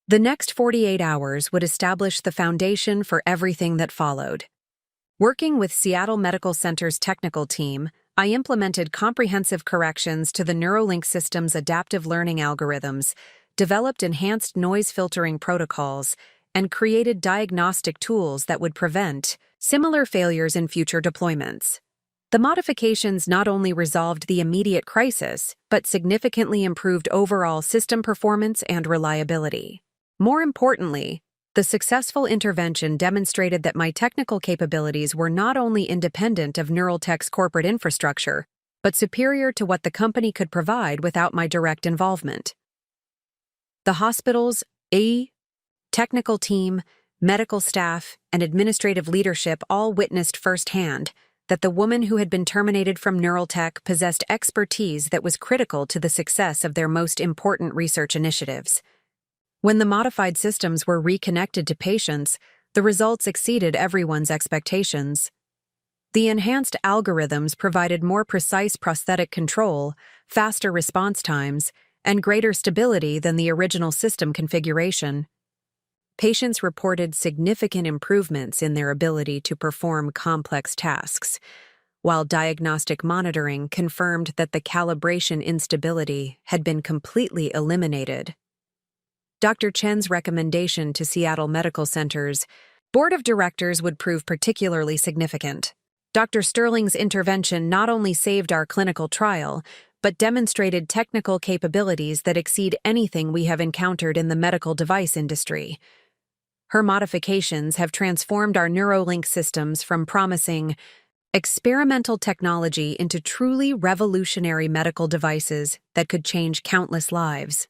The next 48 hours would establish the foundation for everything that followed. Working with Seattle Medical Center's technical team, I implemented comprehensive corrections to the Neuralink system's adaptive learning algorithms, developed enhanced noise filtering protocols, and created diagnostic tools that would prevent similar failures in future deployments. The modifications not only resolved the immediate crisis, but significantly improved overall system performance and reliability. More importantly, the successful intervention demonstrated that my technical capabilities were not only independent of Neuraltech's corporate infrastructure, but superior to what the company could provide without my direct involvement. The hospital's technical team, medical staff, and administrative leadership all witnessed firsthand that the woman who had been terminated from Neuraltech possessed expertise that was critical to the success of their most important research initiatives. When the modified systems were reconnected to patients, the results exceeded everyone's expectations. The enhanced algorithms provided more precise prosthetic control, faster response times, and greater stability than the original system configuration. Patients reported significant improvements in their ability to perform complex tasks, while diagnostic monitoring confirmed that the calibration instability had been completely eliminated. Dr. Chen's recommendation to Seattle Medical Center's board of directors would prove particularly significant. Dr. Sterling's intervention not only saved our clinical trial, but demonstrated technical capabilities that exceed anything we have encountered in the medical device industry. Her modifications have transformed our Neuralink systems from promising experimental technology into truly revolutionary medical devices that could change countless lives.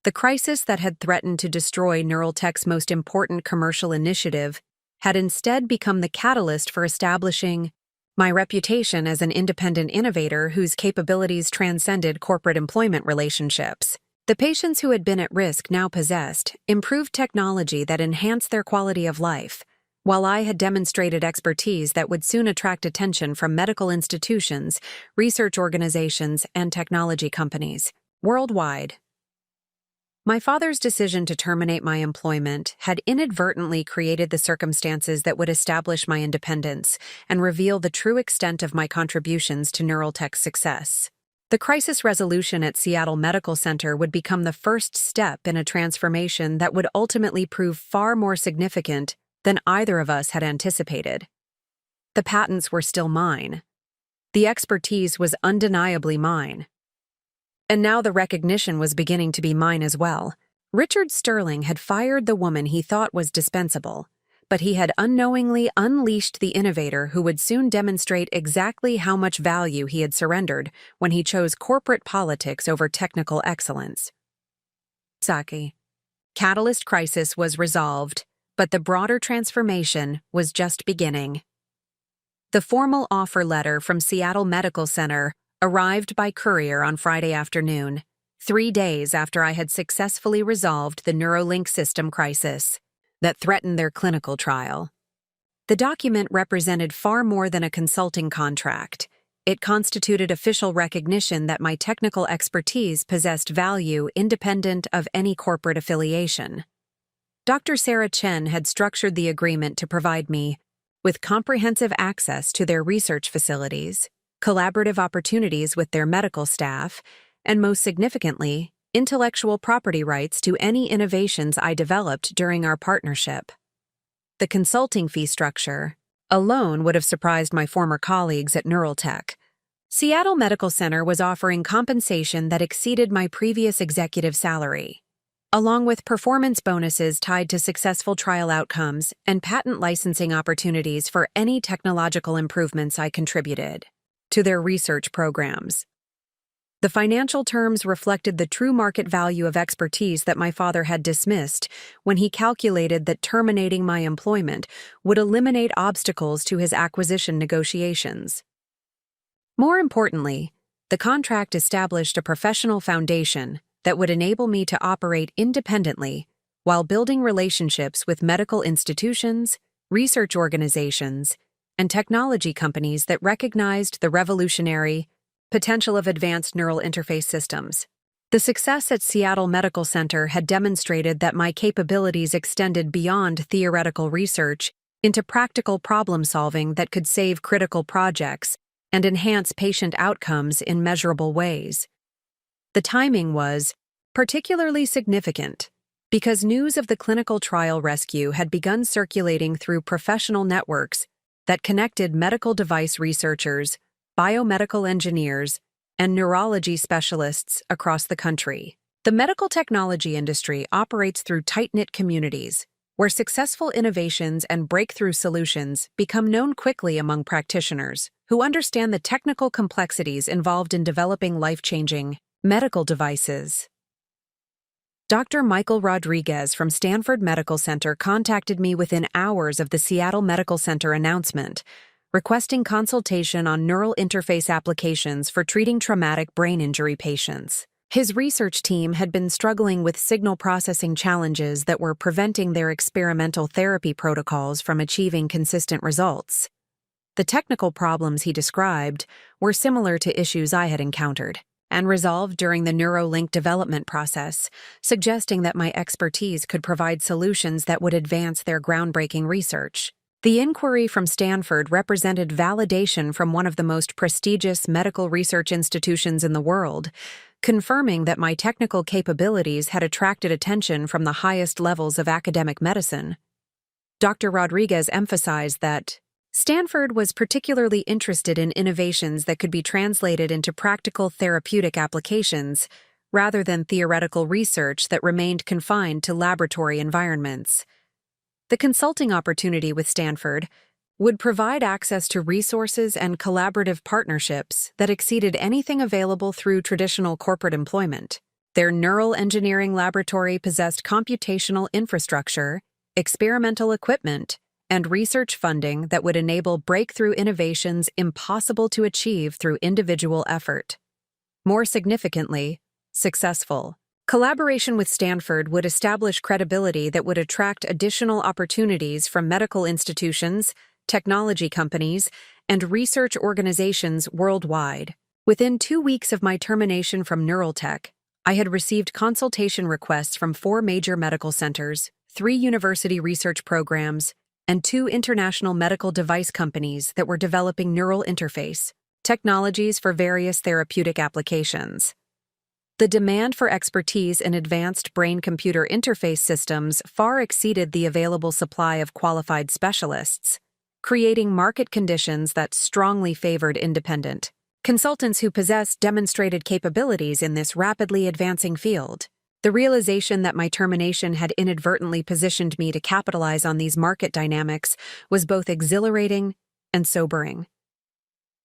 The crisis that had threatened to destroy Neuraltech's most important commercial initiative had instead become the catalyst for establishing my reputation as an independent innovator whose capabilities transcended corporate employment relationships. The patients who had been at risk now possessed improved technology that enhanced their quality of life, while I had demonstrated expertise that would soon attract attention from medical institutions, research organizations, and technology companies worldwide. My father's decision to terminate my employment had inadvertently created the circumstances that would establish my independence and reveal the true extent of my contributions to Neuraltech's success. The crisis resolution at Seattle Medical Center would become the first step in a transformation that would ultimately prove far more significant than either of us had anticipated. The patents were still mine. The expertise was undeniably mine. And now the recognition was beginning to be mine as well. Richard Sterling had fired the woman he thought was dispensable, but he had unknowingly unleashed the innovator who would soon demonstrate exactly how much value he had surrendered when he chose corporate politics over technical excellence. Saki. Catalyst crisis was resolved, but the broader transformation was just beginning. The formal offer letter from Seattle Medical Center arrived by courier on Friday afternoon, 3 days after I had successfully resolved the Neuralink system crisis that threatened their clinical trial. The document represented far more than a consulting contract. It constituted official recognition that my technical expertise possessed value independent of any corporate affiliation. Dr. Sarah Chen had structured the agreement to provide me with comprehensive access to their research facilities, collaborative opportunities with their medical staff, and most significantly, intellectual property rights to any innovations I developed during our partnership. The consulting fee structure alone would have surprised my former colleagues at Neuraltech. Seattle Medical Center was offering compensation that exceeded my previous executive salary, along with performance bonuses tied to successful trial outcomes and patent licensing opportunities for any technological improvements I contributed to their research programs. The financial terms reflected the true market value of expertise that my father had dismissed when he calculated that terminating my employment would eliminate obstacles to his acquisition negotiations. More importantly, the contract established a professional foundation that would enable me to operate independently while building relationships with medical institutions, research organizations, and technology companies that recognized the revolutionary potential of advanced neural interface systems. The success at Seattle Medical Center had demonstrated that my capabilities extended beyond theoretical research into practical problem-solving that could save critical projects and enhance patient outcomes in measurable ways. The timing was particularly significant because news of the clinical trial rescue had begun circulating through professional networks that connected medical device researchers, biomedical engineers, and neurology specialists across the country. The medical technology industry operates through tight-knit communities, where successful innovations and breakthrough solutions become known quickly among practitioners who understand the technical complexities involved in developing life-changing medical devices. Dr. Michael Rodriguez from Stanford Medical Center contacted me within hours of the Seattle Medical Center announcement, requesting consultation on neural interface applications for treating traumatic brain injury patients. His research team had been struggling with signal processing challenges that were preventing their experimental therapy protocols from achieving consistent results. The technical problems he described were similar to issues I had encountered and resolved during the Neuralink development process, suggesting that my expertise could provide solutions that would advance their groundbreaking research. The inquiry from Stanford represented validation from one of the most prestigious medical research institutions in the world, confirming that my technical capabilities had attracted attention from the highest levels of academic medicine. Dr. Rodriguez emphasized that Stanford was particularly interested in innovations that could be translated into practical therapeutic applications, rather than theoretical research that remained confined to laboratory environments. The consulting opportunity with Stanford would provide access to resources and collaborative partnerships that exceeded anything available through traditional corporate employment. Their neural engineering laboratory possessed computational infrastructure, experimental equipment, and research funding that would enable breakthrough innovations impossible to achieve through individual effort. More significantly, successful collaboration with Stanford would establish credibility that would attract additional opportunities from medical institutions, technology companies, and research organizations worldwide. Within 2 weeks of my termination from Neuraltech, I had received consultation requests from 4 major medical centers, 3 university research programs, and 2 international medical device companies that were developing neural interface technologies for various therapeutic applications. The demand for expertise in advanced brain-computer interface systems far exceeded the available supply of qualified specialists, creating market conditions that strongly favored independent consultants who possessed demonstrated capabilities in this rapidly advancing field. The realization that my termination had inadvertently positioned me to capitalize on these market dynamics was both exhilarating and sobering.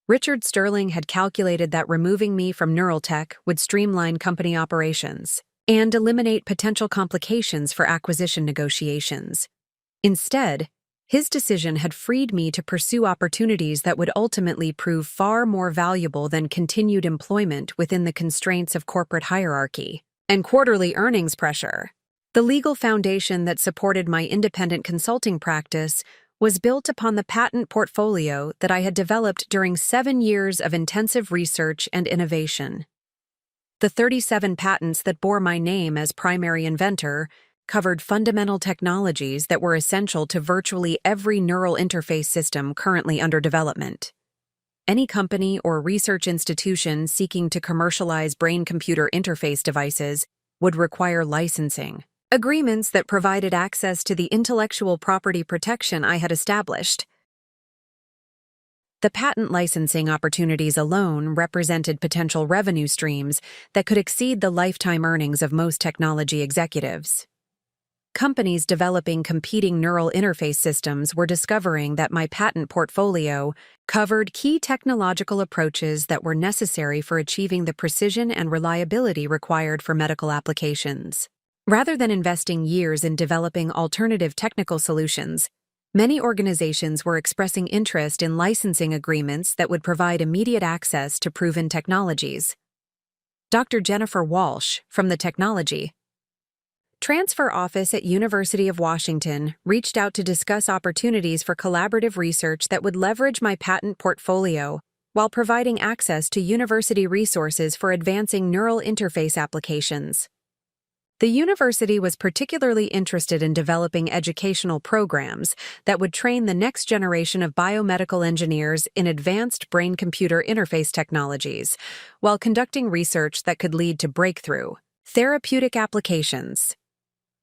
Richard Sterling had calculated that removing me from Neuraltech would streamline company operations and eliminate potential complications for acquisition negotiations. Instead, his decision had freed me to pursue opportunities that would ultimately prove far more valuable than continued employment within the constraints of corporate hierarchy and quarterly earnings pressure. The legal foundation that supported my independent consulting practice was built upon the patent portfolio that I had developed during 7 years of intensive research and innovation. The 37 patents that bore my name as primary inventor covered fundamental technologies that were essential to virtually every neural interface system currently under development. Any company or research institution seeking to commercialize brain-computer interface devices would require licensing agreements that provided access to the intellectual property protection I had established. The patent licensing opportunities alone represented potential revenue streams that could exceed the lifetime earnings of most technology executives. Companies developing competing neural interface systems were discovering that my patent portfolio covered key technological approaches that were necessary for achieving the precision and reliability required for medical applications. Rather than investing years in developing alternative technical solutions, many organizations were expressing interest in licensing agreements that would provide immediate access to proven technologies. Dr. Jennifer Walsh, from the Technology Transfer Office at University of Washington, reached out to discuss opportunities for collaborative research that would leverage my patent portfolio while providing access to university resources for advancing neural interface applications. The university was particularly interested in developing educational programs that would train the next generation of biomedical engineers in advanced brain-computer interface technologies, while conducting research that could lead to breakthrough therapeutic applications.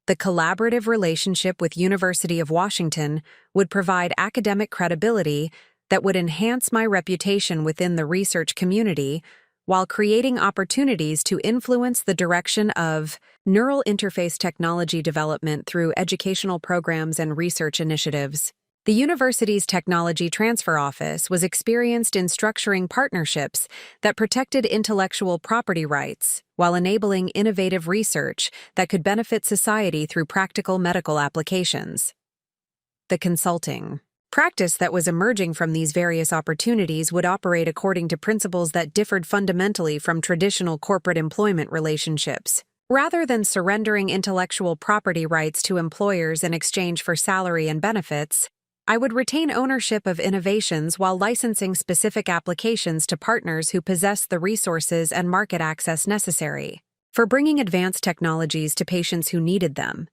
The collaborative relationship with University of Washington would provide academic credibility that would enhance my reputation within the research community, while creating opportunities to influence the direction of neural interface technology development through educational programs and research initiatives. The university's Technology Transfer Office was experienced in structuring partnerships that protected intellectual property rights while enabling innovative research that could benefit society through practical medical applications. The consulting practice that was emerging from these various opportunities would operate according to principles that differed fundamentally from traditional corporate employment relationships. Rather than surrendering intellectual property rights to employers in exchange for salary and benefits, I would retain ownership of innovations while licensing specific applications to partners who possess the resources and market access necessary for bringing advanced technologies to patients who needed them.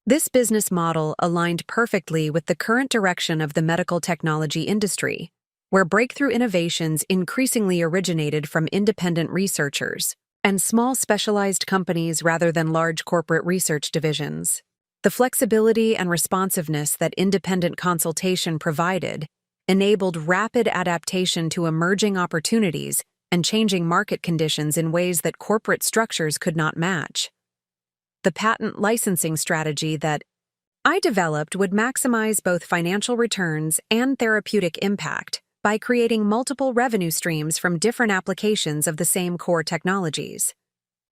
This business model aligned perfectly with the current direction of the medical technology industry, where breakthrough innovations increasingly originated from independent researchers and small specialized companies rather than large corporate research divisions. The flexibility and responsiveness that independent consultation provided enabled rapid adaptation to emerging opportunities and changing market conditions in ways that corporate structures could not match. The patent licensing strategy that I developed would maximize both financial returns and therapeutic impact by creating multiple revenue streams from different applications of the same core technologies.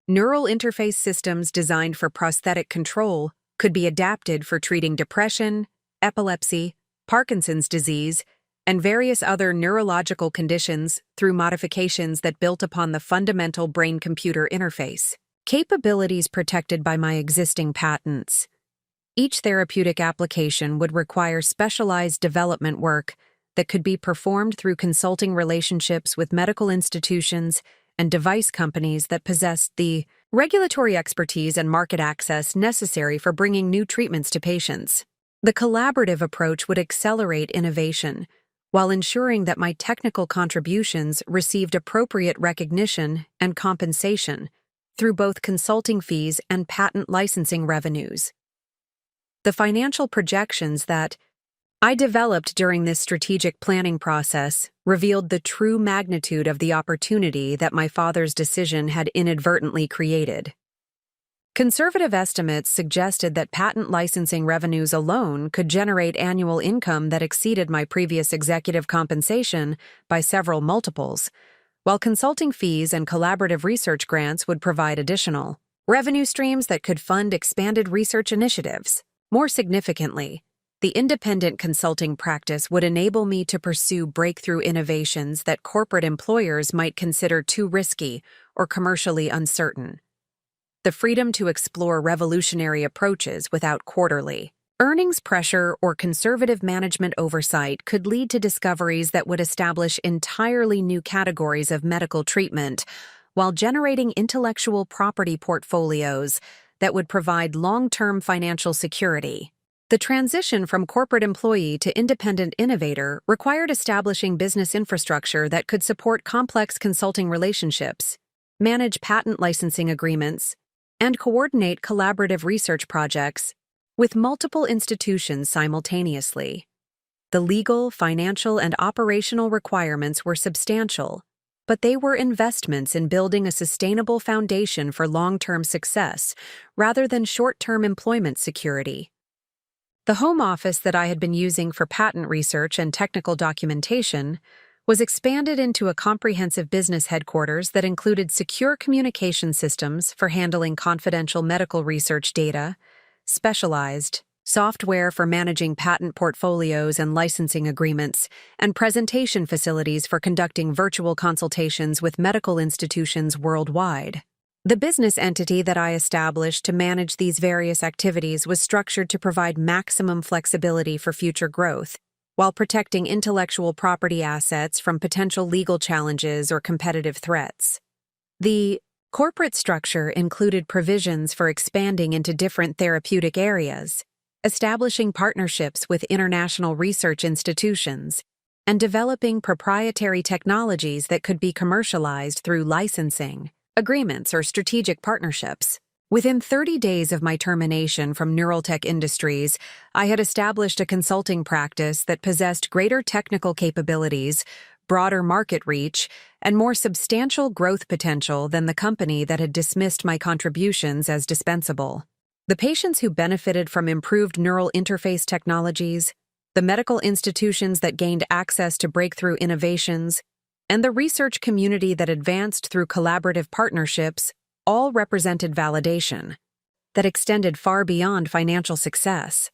Neural interface systems designed for prosthetic control could be adapted for treating depression, epilepsy, Parkinson's disease, and various other neurological conditions through modifications that built upon the fundamental brain-computer interface capabilities protected by my existing patents. Each therapeutic application would require specialized development work that could be performed through consulting relationships with medical institutions and device companies that possessed the regulatory expertise and market access necessary for bringing new treatments to patients. The collaborative approach would accelerate innovation, while ensuring that my technical contributions received appropriate recognition and compensation through both consulting fees and patent licensing revenues. The financial projections that I developed during this strategic planning process revealed the true magnitude of the opportunity that my father's decision had inadvertently created. Conservative estimates suggested that patent licensing revenues alone could generate annual income that exceeded my previous executive compensation by several multiples, while consulting fees and collaborative research grants would provide additional revenue streams that could fund expanded research initiatives. More significantly, the independent consulting practice would enable me to pursue breakthrough innovations that corporate employers might consider too risky or commercially uncertain. The freedom to explore revolutionary approaches without quarterly earnings pressure or conservative management oversight could lead to discoveries that would establish entirely new categories of medical treatment, while generating intellectual property portfolios that would provide long-term financial security. The transition from corporate employee to independent innovator required establishing business infrastructure that could support complex consulting relationships, manage patent licensing agreements, and coordinate collaborative research projects with multiple institutions simultaneously. The legal, financial, and operational requirements were substantial, but they were investments in building a sustainable foundation for long-term success rather than short-term employment security. The home office that I had been using for patent research and technical documentation was expanded into a comprehensive business headquarters that included secure communication systems for handling confidential medical research data, specialized software for managing patent portfolios and licensing agreements, and presentation facilities for conducting virtual consultations with medical institutions worldwide. The business entity that I established to manage these various activities was structured to provide maximum flexibility for future growth, while protecting intellectual property assets from potential legal challenges or competitive threats. The corporate structure included provisions for expanding into different therapeutic areas, establishing partnerships with international research institutions, and developing proprietary technologies that could be commercialized through licensing agreements or strategic partnerships. Within 30 days of my termination from Neuraltech Industries, I had established a consulting practice that possessed greater technical capabilities, broader market reach, and more substantial growth potential than the company that had dismissed my contributions as dispensable. The patients who benefited from improved neural interface technologies, the medical institutions that gained access to breakthrough innovations, and the research community that advanced through collaborative partnerships all represented validation that extended far beyond financial success.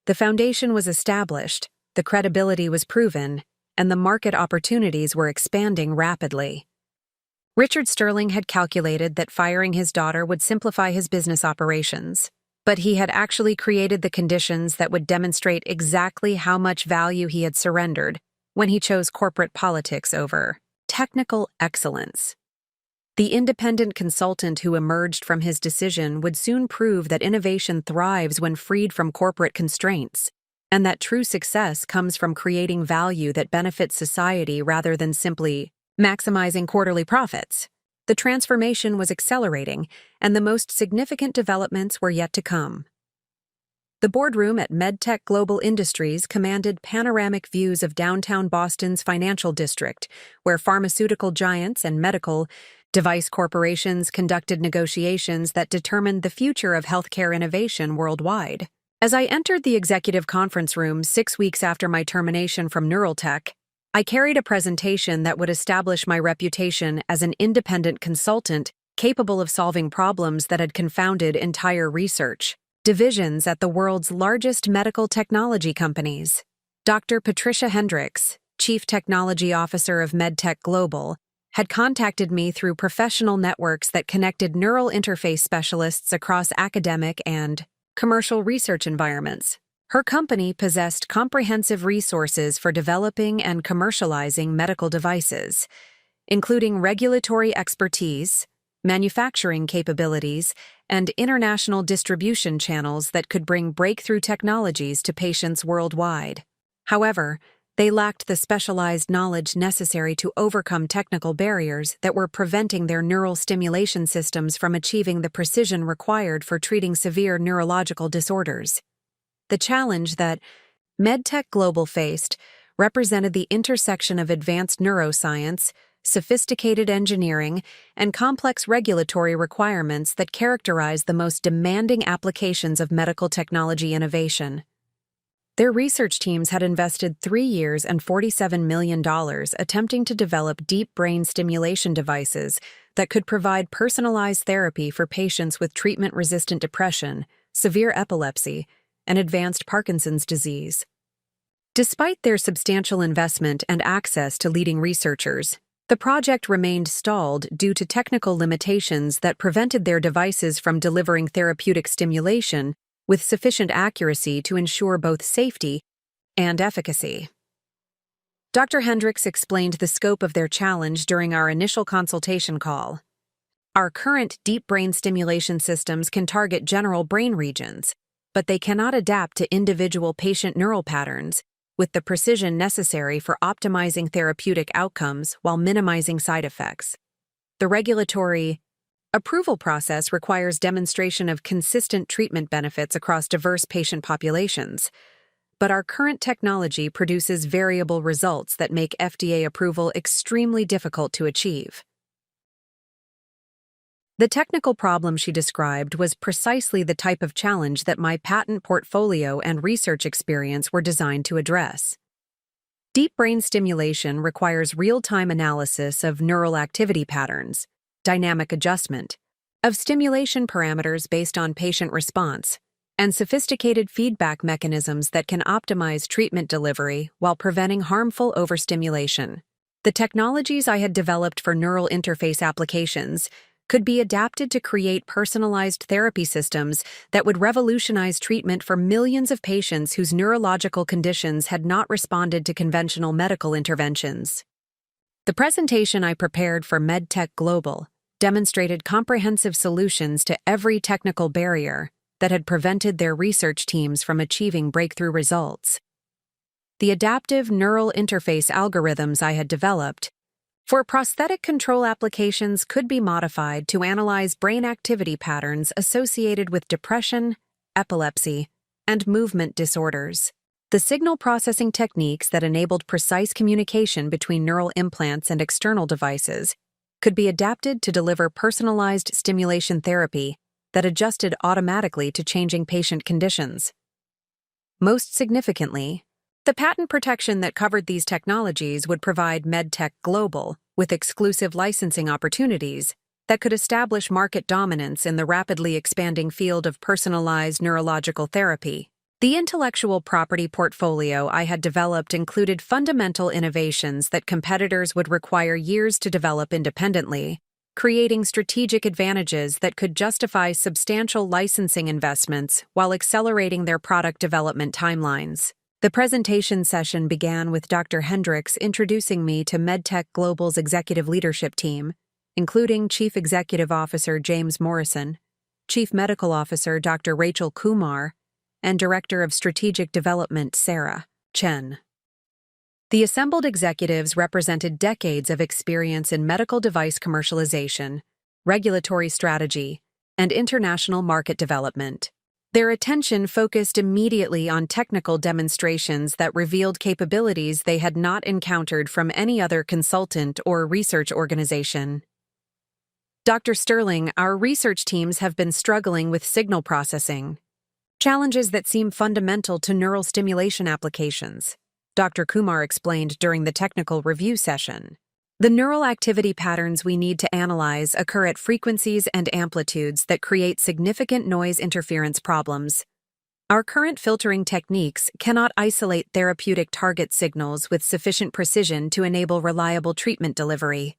The foundation was established, the credibility was proven, and the market opportunities were expanding rapidly. Richard Sterling had calculated that firing his daughter would simplify his business operations, but he had actually created the conditions that would demonstrate exactly how much value he had surrendered when he chose corporate politics over technical excellence. The independent consultant who emerged from his decision would soon prove that innovation thrives when freed from corporate constraints, and that true success comes from creating value that benefits society rather than simply maximizing quarterly profits. The transformation was accelerating, and the most significant developments were yet to come. The boardroom at MedTech Global Industries commanded panoramic views of downtown Boston's financial district, where pharmaceutical giants and medical device corporations conducted negotiations that determined the future of healthcare innovation worldwide. As I entered the executive conference room 6 weeks after my termination from Neuraltech, I carried a presentation that would establish my reputation as an independent consultant capable of solving problems that had confounded entire research divisions at the world's largest medical technology companies. Dr. Patricia Hendricks, Chief Technology Officer of MedTech Global, had contacted me through professional networks that connected neural interface specialists across academic and commercial research environments. Her company possessed comprehensive resources for developing and commercializing medical devices, including regulatory expertise, manufacturing capabilities, and international distribution channels that could bring breakthrough technologies to patients worldwide. However, they lacked the specialized knowledge necessary to overcome technical barriers that were preventing their neural stimulation systems from achieving the precision required for treating severe neurological disorders. The challenge that MedTech Global faced represented the intersection of advanced neuroscience, sophisticated engineering, and complex regulatory requirements that characterize the most demanding applications of medical technology innovation. Their research teams had invested 3 years and $47 million attempting to develop deep brain stimulation devices that could provide personalized therapy for patients with treatment-resistant depression, severe epilepsy, and advanced Parkinson's disease. Despite their substantial investment and access to leading researchers, the project remained stalled due to technical limitations that prevented their devices from delivering therapeutic stimulation with sufficient accuracy to ensure both safety and efficacy. Dr. Hendricks explained the scope of their challenge during our initial consultation call. Our current deep brain stimulation systems can target general brain regions, but they cannot adapt to individual patient neural patterns with the precision necessary for optimizing therapeutic outcomes while minimizing side effects. The regulatory approval process requires demonstration of consistent treatment benefits across diverse patient populations, but our current technology produces variable results that make FDA approval extremely difficult to achieve. The technical problem she described was precisely the type of challenge that my patent portfolio and research experience were designed to address. Deep brain stimulation requires real-time analysis of neural activity patterns, dynamic adjustment of stimulation parameters based on patient response, and sophisticated feedback mechanisms that can optimize treatment delivery while preventing harmful overstimulation. The technologies I had developed for neural interface applications could be adapted to create personalized therapy systems that would revolutionize treatment for millions of patients whose neurological conditions had not responded to conventional medical interventions. The presentation I prepared for MedTech Global demonstrated comprehensive solutions to every technical barrier that had prevented their research teams from achieving breakthrough results. The adaptive neural interface algorithms I had developed for prosthetic control applications could be modified to analyze brain activity patterns associated with depression, epilepsy, and movement disorders. The signal processing techniques that enabled precise communication between neural implants and external devices could be adapted to deliver personalized stimulation therapy that adjusted automatically to changing patient conditions. Most significantly, the patent protection that covered these technologies would provide MedTech Global with exclusive licensing opportunities that could establish market dominance in the rapidly expanding field of personalized neurological therapy. The intellectual property portfolio I had developed included fundamental innovations that competitors would require years to develop independently, creating strategic advantages that could justify substantial licensing investments while accelerating their product development timelines. The presentation session began with Dr. Hendricks introducing me to MedTech Global's executive leadership team, including Chief Executive Officer James Morrison, Chief Medical Officer Dr. Rachel Kumar, and Director of Strategic Development Sarah Chen. The assembled executives represented decades of experience in medical device commercialization, regulatory strategy, and international market development. Their attention focused immediately on technical demonstrations that revealed capabilities they had not encountered from any other consultant or research organization. Dr. Sterling, our research teams have been struggling with signal processing, challenges that seem fundamental to neural stimulation applications, Dr. Kumar explained during the technical review session. The neural activity patterns we need to analyze occur at frequencies and amplitudes that create significant noise interference problems. Our current filtering techniques cannot isolate therapeutic target signals with sufficient precision to enable reliable treatment delivery.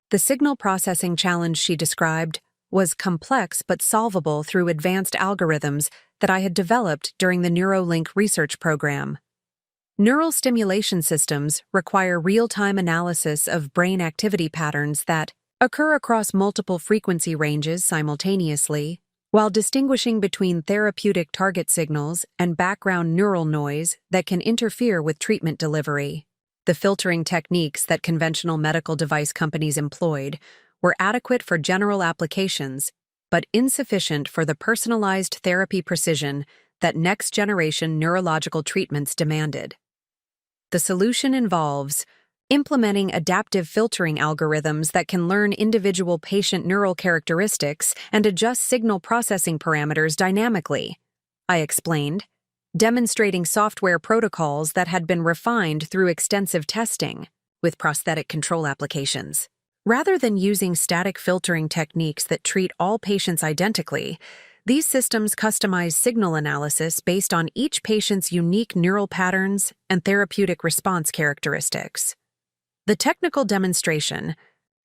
The signal processing challenge she described was complex but solvable through advanced algorithms that I had developed during the NeuroLink research program. Neural stimulation systems require real-time analysis of brain activity patterns that, occur across multiple frequency ranges simultaneously, while distinguishing between therapeutic target signals and background neural noise that can interfere with treatment delivery. The filtering techniques that conventional medical device companies employed were adequate for general applications, but insufficient for the personalized therapy precision that next-generation neurological treatments demanded. The solution involves implementing adaptive filtering algorithms that can learn individual patient neural characteristics and adjust signal processing parameters dynamically, I explained, demonstrating software protocols that had been refined through extensive testing with prosthetic control applications. Rather than using static filtering techniques that treat all patients identically, these systems customize signal analysis based on each patient's unique neural patterns and therapeutic response characteristics. The technical demonstration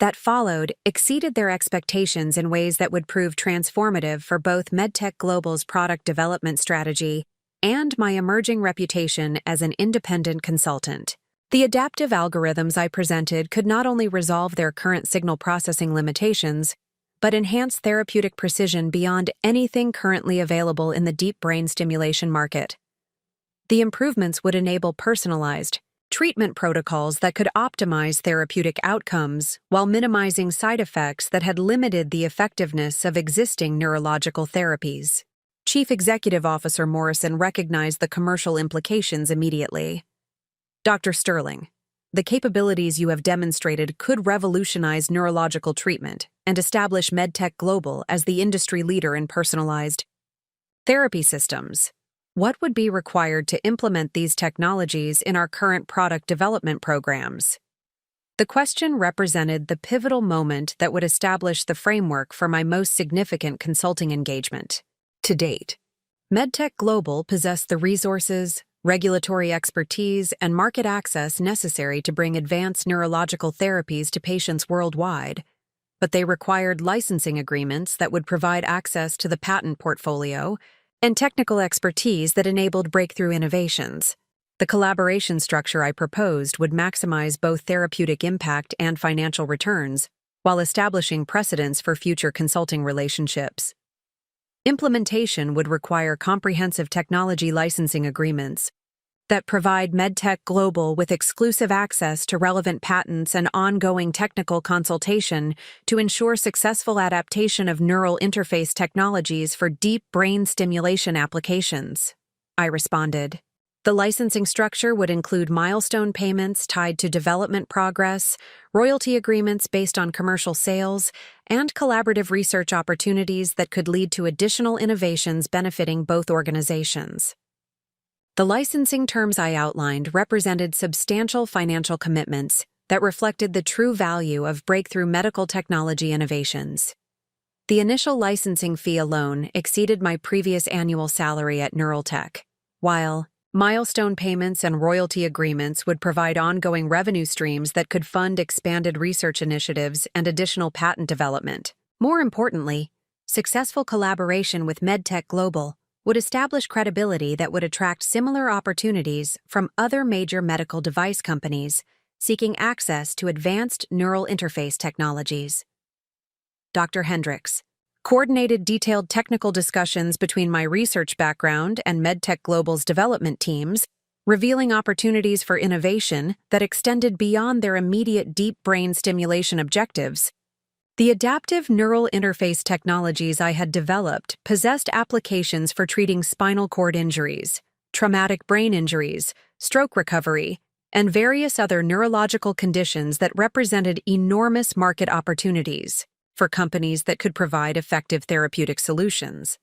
that followed exceeded their expectations in ways that would prove transformative for both MedTech Global's product development strategy and my emerging reputation as an independent consultant. The adaptive algorithms I presented could not only resolve their current signal processing limitations, but enhance therapeutic precision beyond anything currently available in the deep brain stimulation market. The improvements would enable personalized treatment protocols that could optimize therapeutic outcomes while minimizing side effects that had limited the effectiveness of existing neurological therapies. Chief Executive Officer Morrison recognized the commercial implications immediately. Dr. Sterling, the capabilities you have demonstrated could revolutionize neurological treatment and establish MedTech Global as the industry leader in personalized therapy systems. What would be required to implement these technologies in our current product development programs? The question represented the pivotal moment that would establish the framework for my most significant consulting engagement. To date, MedTech Global possessed the resources, regulatory expertise, and market access necessary to bring advanced neurological therapies to patients worldwide, but they required licensing agreements that would provide access to the patent portfolio and technical expertise that enabled breakthrough innovations. The collaboration structure I proposed would maximize both therapeutic impact and financial returns, while establishing precedents for future consulting relationships. Implementation would require comprehensive technology licensing agreements that provide MedTech Global with exclusive access to relevant patents and ongoing technical consultation to ensure successful adaptation of neural interface technologies for deep brain stimulation applications. I responded. The licensing structure would include milestone payments tied to development progress, royalty agreements based on commercial sales, and collaborative research opportunities that could lead to additional innovations benefiting both organizations. The licensing terms I outlined represented substantial financial commitments that reflected the true value of breakthrough medical technology innovations. The initial licensing fee alone exceeded my previous annual salary at Neuraltech, while milestone payments and royalty agreements would provide ongoing revenue streams that could fund expanded research initiatives and additional patent development. More importantly, successful collaboration with MedTech Global would establish credibility that would attract similar opportunities from other major medical device companies seeking access to advanced neural interface technologies. Dr. Hendricks coordinated detailed technical discussions between my research background and MedTech Global's development teams, revealing opportunities for innovation that extended beyond their immediate deep brain stimulation objectives. The adaptive neural interface technologies I had developed possessed applications for treating spinal cord injuries, traumatic brain injuries, stroke recovery, and various other neurological conditions that represented enormous market opportunities for companies that could provide effective therapeutic solutions.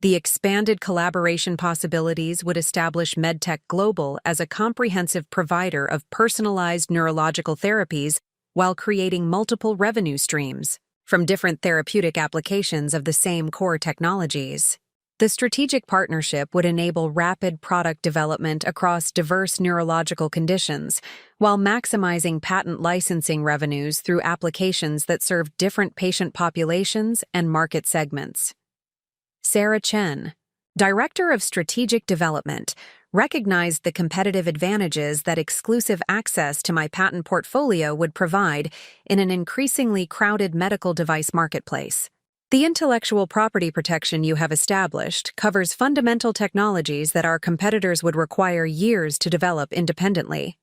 The expanded collaboration possibilities would establish MedTech Global as a comprehensive provider of personalized neurological therapies while creating multiple revenue streams from different therapeutic applications of the same core technologies. The strategic partnership would enable rapid product development across diverse neurological conditions, while maximizing patent licensing revenues through applications that serve different patient populations and market segments. Sarah Chen, Director of Strategic Development, recognized the competitive advantages that exclusive access to my patent portfolio would provide in an increasingly crowded medical device marketplace. The intellectual property protection you have established covers fundamental technologies that our competitors would require years to develop independently.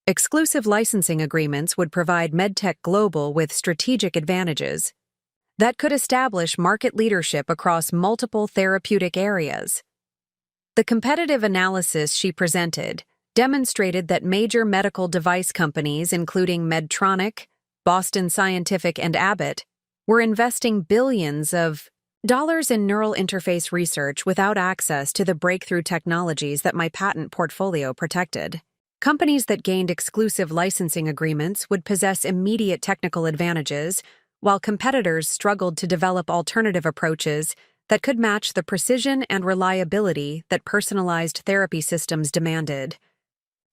Exclusive licensing agreements would provide MedTech Global with strategic advantages that could establish market leadership across multiple therapeutic areas. The competitive analysis she presented demonstrated that major medical device companies, including Medtronic, Boston Scientific, and Abbott, were investing billions of dollars in neural interface research without access to the breakthrough technologies that my patent portfolio protected. Companies that gained exclusive licensing agreements would possess immediate technical advantages, while competitors struggled to develop alternative approaches that could match the precision and reliability that personalized therapy systems demanded.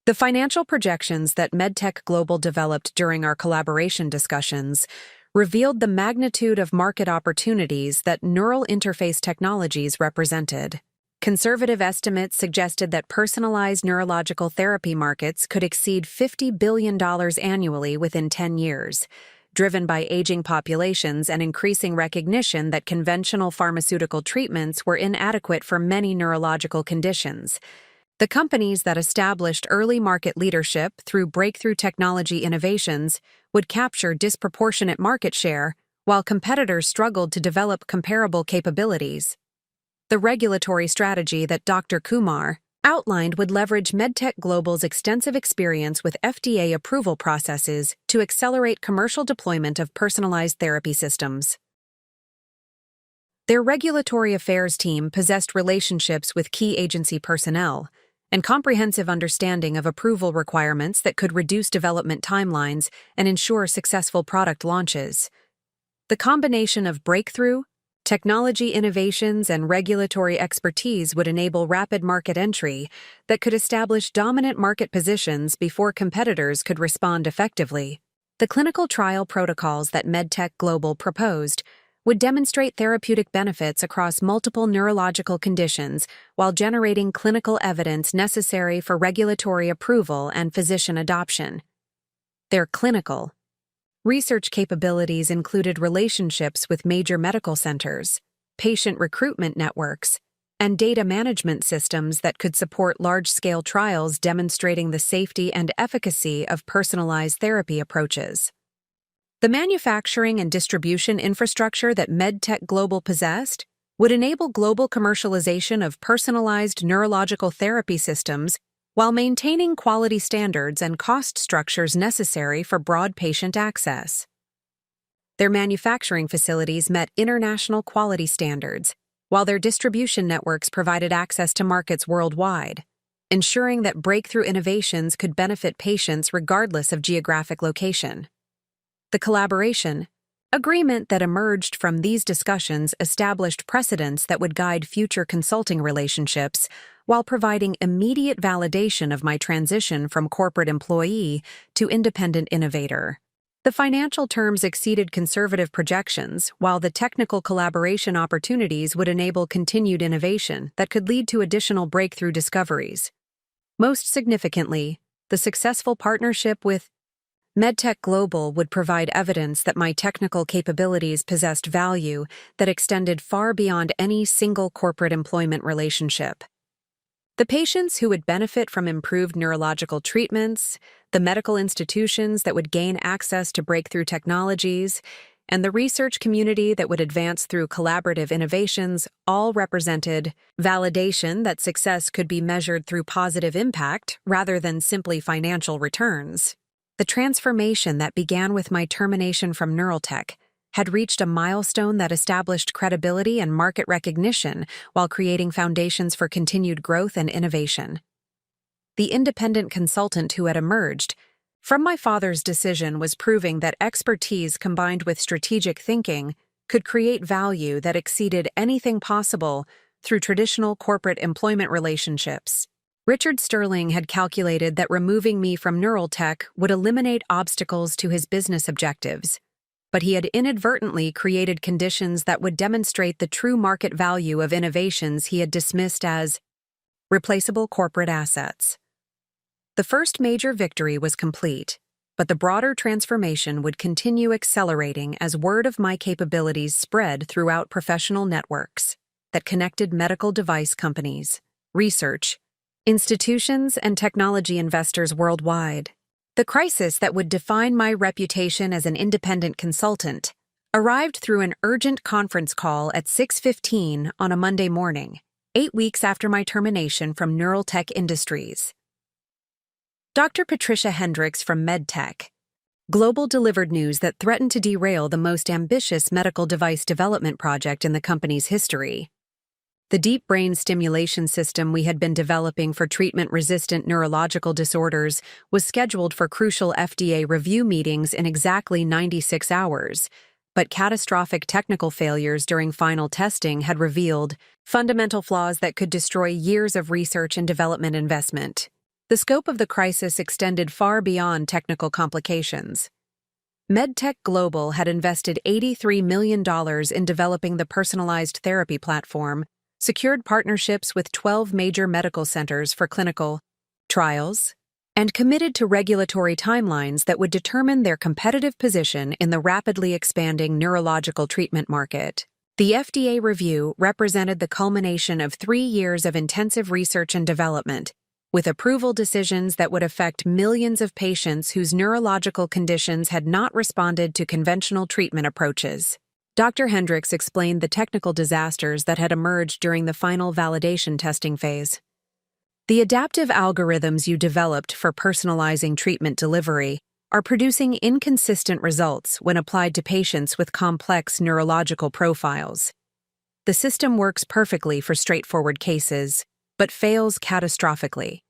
The financial projections that MedTech Global developed during our collaboration discussions revealed the magnitude of market opportunities that neural interface technologies represented. Conservative estimates suggested that personalized neurological therapy markets could exceed $50 billion annually within 10 years, driven by aging populations and increasing recognition that conventional pharmaceutical treatments were inadequate for many neurological conditions. The companies that established early market leadership through breakthrough technology innovations would capture disproportionate market share, while competitors struggled to develop comparable capabilities. The regulatory strategy that Dr. Kumar outlined would leverage MedTech Global's extensive experience with FDA approval processes to accelerate commercial deployment of personalized therapy systems. Their regulatory affairs team possessed relationships with key agency personnel and comprehensive understanding of approval requirements that could reduce development timelines and ensure successful product launches. The combination of breakthrough, technology innovations, and regulatory expertise would enable rapid market entry that could establish dominant market positions before competitors could respond effectively. The clinical trial protocols that MedTech Global proposed would demonstrate therapeutic benefits across multiple neurological conditions while generating clinical evidence necessary for regulatory approval and physician adoption. Their clinical research capabilities included relationships with major medical centers, patient recruitment networks, and data management systems that could support large-scale trials demonstrating the safety and efficacy of personalized therapy approaches. The manufacturing and distribution infrastructure that MedTech Global possessed would enable global commercialization of personalized neurological therapy systems while maintaining quality standards and cost structures necessary for broad patient access. Their manufacturing facilities met international quality standards, while their distribution networks provided access to markets worldwide, ensuring that breakthrough innovations could benefit patients regardless of geographic location. The collaboration agreement that emerged from these discussions established precedents that would guide future consulting relationships while providing immediate validation of my transition from corporate employee to independent innovator. The financial terms exceeded conservative projections, while the technical collaboration opportunities would enable continued innovation that could lead to additional breakthrough discoveries. Most significantly, the successful partnership with MedTech Global would provide evidence that my technical capabilities possessed value that extended far beyond any single corporate employment relationship. The patients who would benefit from improved neurological treatments, the medical institutions that would gain access to breakthrough technologies, and the research community that would advance through collaborative innovations all represented validation that success could be measured through positive impact rather than simply financial returns. The transformation that began with my termination from Neuraltech had reached a milestone that established credibility and market recognition while creating foundations for continued growth and innovation. The independent consultant who had emerged from my father's decision was proving that expertise combined with strategic thinking could create value that exceeded anything possible through traditional corporate employment relationships. Richard Sterling had calculated that removing me from Neuraltech would eliminate obstacles to his business objectives, but he had inadvertently created conditions that would demonstrate the true market value of innovations he had dismissed as replaceable corporate assets. The first major victory was complete, but the broader transformation would continue accelerating as word of my capabilities spread throughout professional networks that connected medical device companies, research, institutions, and technology investors worldwide. The crisis that would define my reputation as an independent consultant arrived through an urgent conference call at 6:15 on a Monday morning, 8 weeks after my termination from Neuraltech Industries. Dr. Patricia Hendricks from MedTech Global delivered news that threatened to derail the most ambitious medical device development project in the company's history. The deep brain stimulation system we had been developing for treatment-resistant neurological disorders was scheduled for crucial FDA review meetings in exactly 96 hours, but catastrophic technical failures during final testing had revealed fundamental flaws that could destroy years of research and development investment. The scope of the crisis extended far beyond technical complications. MedTech Global had invested $83 million in developing the personalized therapy platform, secured partnerships with 12 major medical centers for clinical trials, and committed to regulatory timelines that would determine their competitive position in the rapidly expanding neurological treatment market. The FDA review represented the culmination of 3 years of intensive research and development, with approval decisions that would affect millions of patients whose neurological conditions had not responded to conventional treatment approaches. Dr. Hendricks explained the technical disasters that had emerged during the final validation testing phase. The adaptive algorithms you developed for personalizing treatment delivery are producing inconsistent results when applied to patients with complex neurological profiles. The system works perfectly for straightforward cases, but fails catastrophically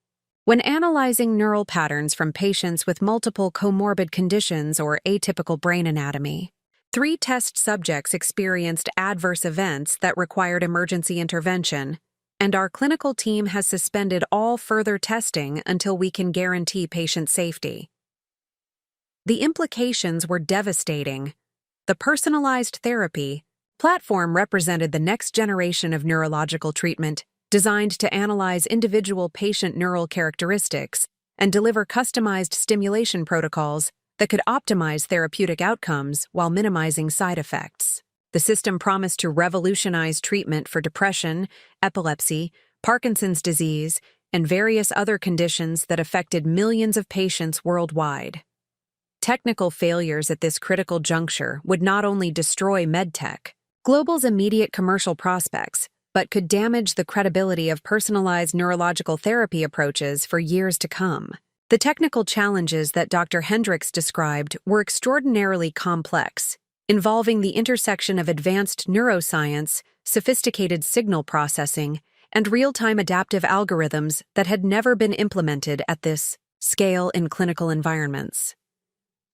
when analyzing neural patterns from patients with multiple comorbid conditions or atypical brain anatomy. 3 test subjects experienced adverse events that required emergency intervention, and our clinical team has suspended all further testing until we can guarantee patient safety. The implications were devastating. The personalized therapy platform represented the next generation of neurological treatment, designed to analyze individual patient neural characteristics and deliver customized stimulation protocols that could optimize therapeutic outcomes while minimizing side effects. The system promised to revolutionize treatment for depression, epilepsy, Parkinson's disease, and various other conditions that affected millions of patients worldwide. Technical failures at this critical juncture would not only destroy MedTech Global's immediate commercial prospects, but could damage the credibility of personalized neurological therapy approaches for years to come. The technical challenges that Dr. Hendricks described were extraordinarily complex, involving the intersection of advanced neuroscience, sophisticated signal processing, and real-time adaptive algorithms that had never been implemented at this scale in clinical environments.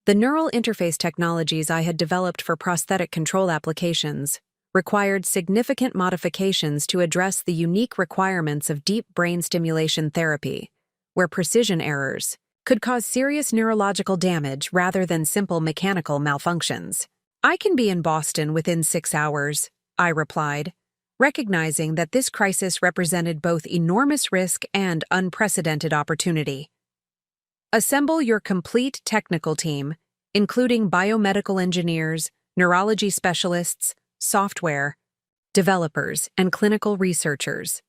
The neural interface technologies I had developed for prosthetic control applications required significant modifications to address the unique requirements of deep brain stimulation therapy, where precision errors could cause serious neurological damage rather than simple mechanical malfunctions. "I can be in Boston within 6 hours," I replied, recognizing that this crisis represented both enormous risk and unprecedented opportunity. "Assemble your complete technical team, including biomedical engineers, neurology specialists, software developers, and clinical researchers.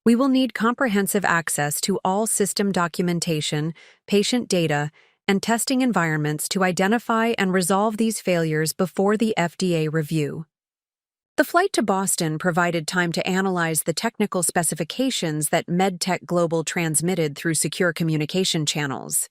We will need comprehensive access to all system documentation, patient data, and testing environments to identify and resolve these failures before the FDA review." The flight to Boston provided time to analyze the technical specifications that MedTech Global transmitted through secure communication channels.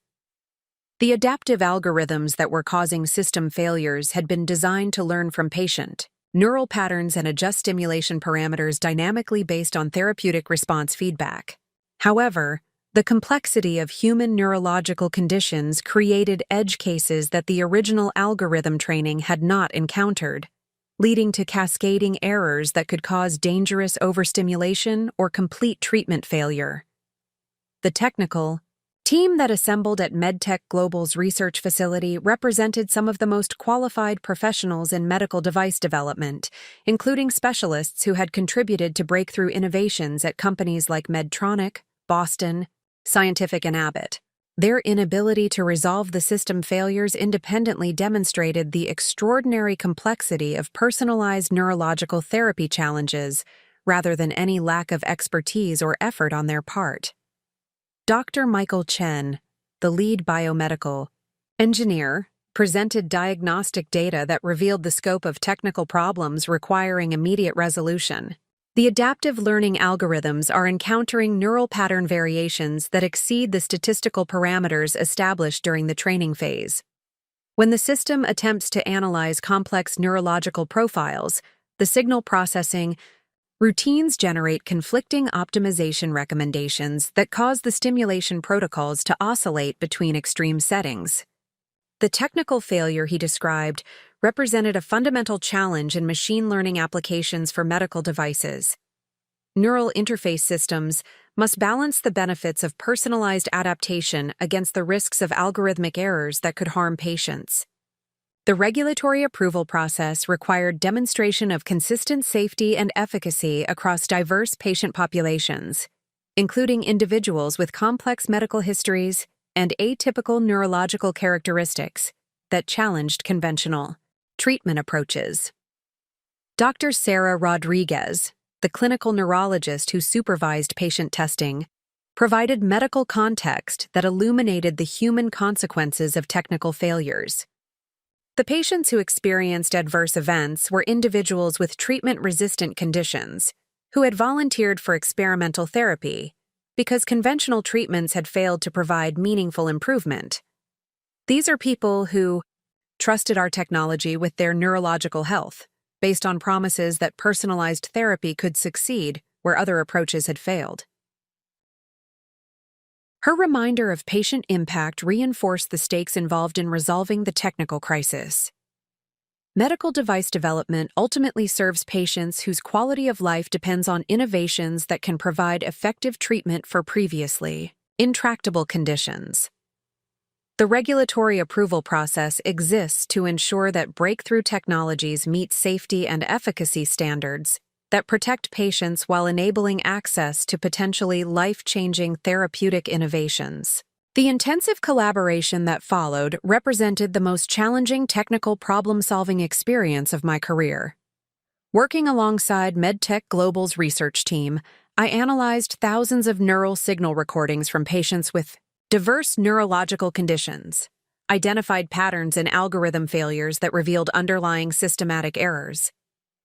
The adaptive algorithms that were causing system failures had been designed to learn from patient neural patterns and adjust stimulation parameters dynamically based on therapeutic response feedback. However, the complexity of human neurological conditions created edge cases that the original algorithm training had not encountered, leading to cascading errors that could cause dangerous overstimulation or complete treatment failure. The technical Team that assembled at MedTech Global's research facility represented some of the most qualified professionals in medical device development, including specialists who had contributed to breakthrough innovations at companies like Medtronic, Boston Scientific, and Abbott. Their inability to resolve the system failures independently demonstrated the extraordinary complexity of personalized neurological therapy challenges rather than any lack of expertise or effort on their part. Dr. Michael Chen, the lead biomedical engineer, presented diagnostic data that revealed the scope of technical problems requiring immediate resolution. The adaptive learning algorithms are encountering neural pattern variations that exceed the statistical parameters established during the training phase. When the system attempts to analyze complex neurological profiles, the signal processing routines generate conflicting optimization recommendations that cause the stimulation protocols to oscillate between extreme settings. The technical failure he described represented a fundamental challenge in machine learning applications for medical devices. Neural interface systems must balance the benefits of personalized adaptation against the risks of algorithmic errors that could harm patients. The regulatory approval process required demonstration of consistent safety and efficacy across diverse patient populations, including individuals with complex medical histories and atypical neurological characteristics that challenged conventional treatment approaches. Dr. Sarah Rodriguez, the clinical neurologist who supervised patient testing, provided medical context that illuminated the human consequences of technical failures. The patients who experienced adverse events were individuals with treatment-resistant conditions who had volunteered for experimental therapy because conventional treatments had failed to provide meaningful improvement. These are people who trusted our technology with their neurological health, based on promises that personalized therapy could succeed where other approaches had failed. Her reminder of patient impact reinforced the stakes involved in resolving the technical crisis. Medical device development ultimately serves patients whose quality of life depends on innovations that can provide effective treatment for previously intractable conditions. The regulatory approval process exists to ensure that breakthrough technologies meet safety and efficacy standards that protect patients while enabling access to potentially life-changing therapeutic innovations. The intensive collaboration that followed represented the most challenging technical problem-solving experience of my career. Working alongside MedTech Global's research team, I analyzed thousands of neural signal recordings from patients with diverse neurological conditions, identified patterns in algorithm failures that revealed underlying systematic errors,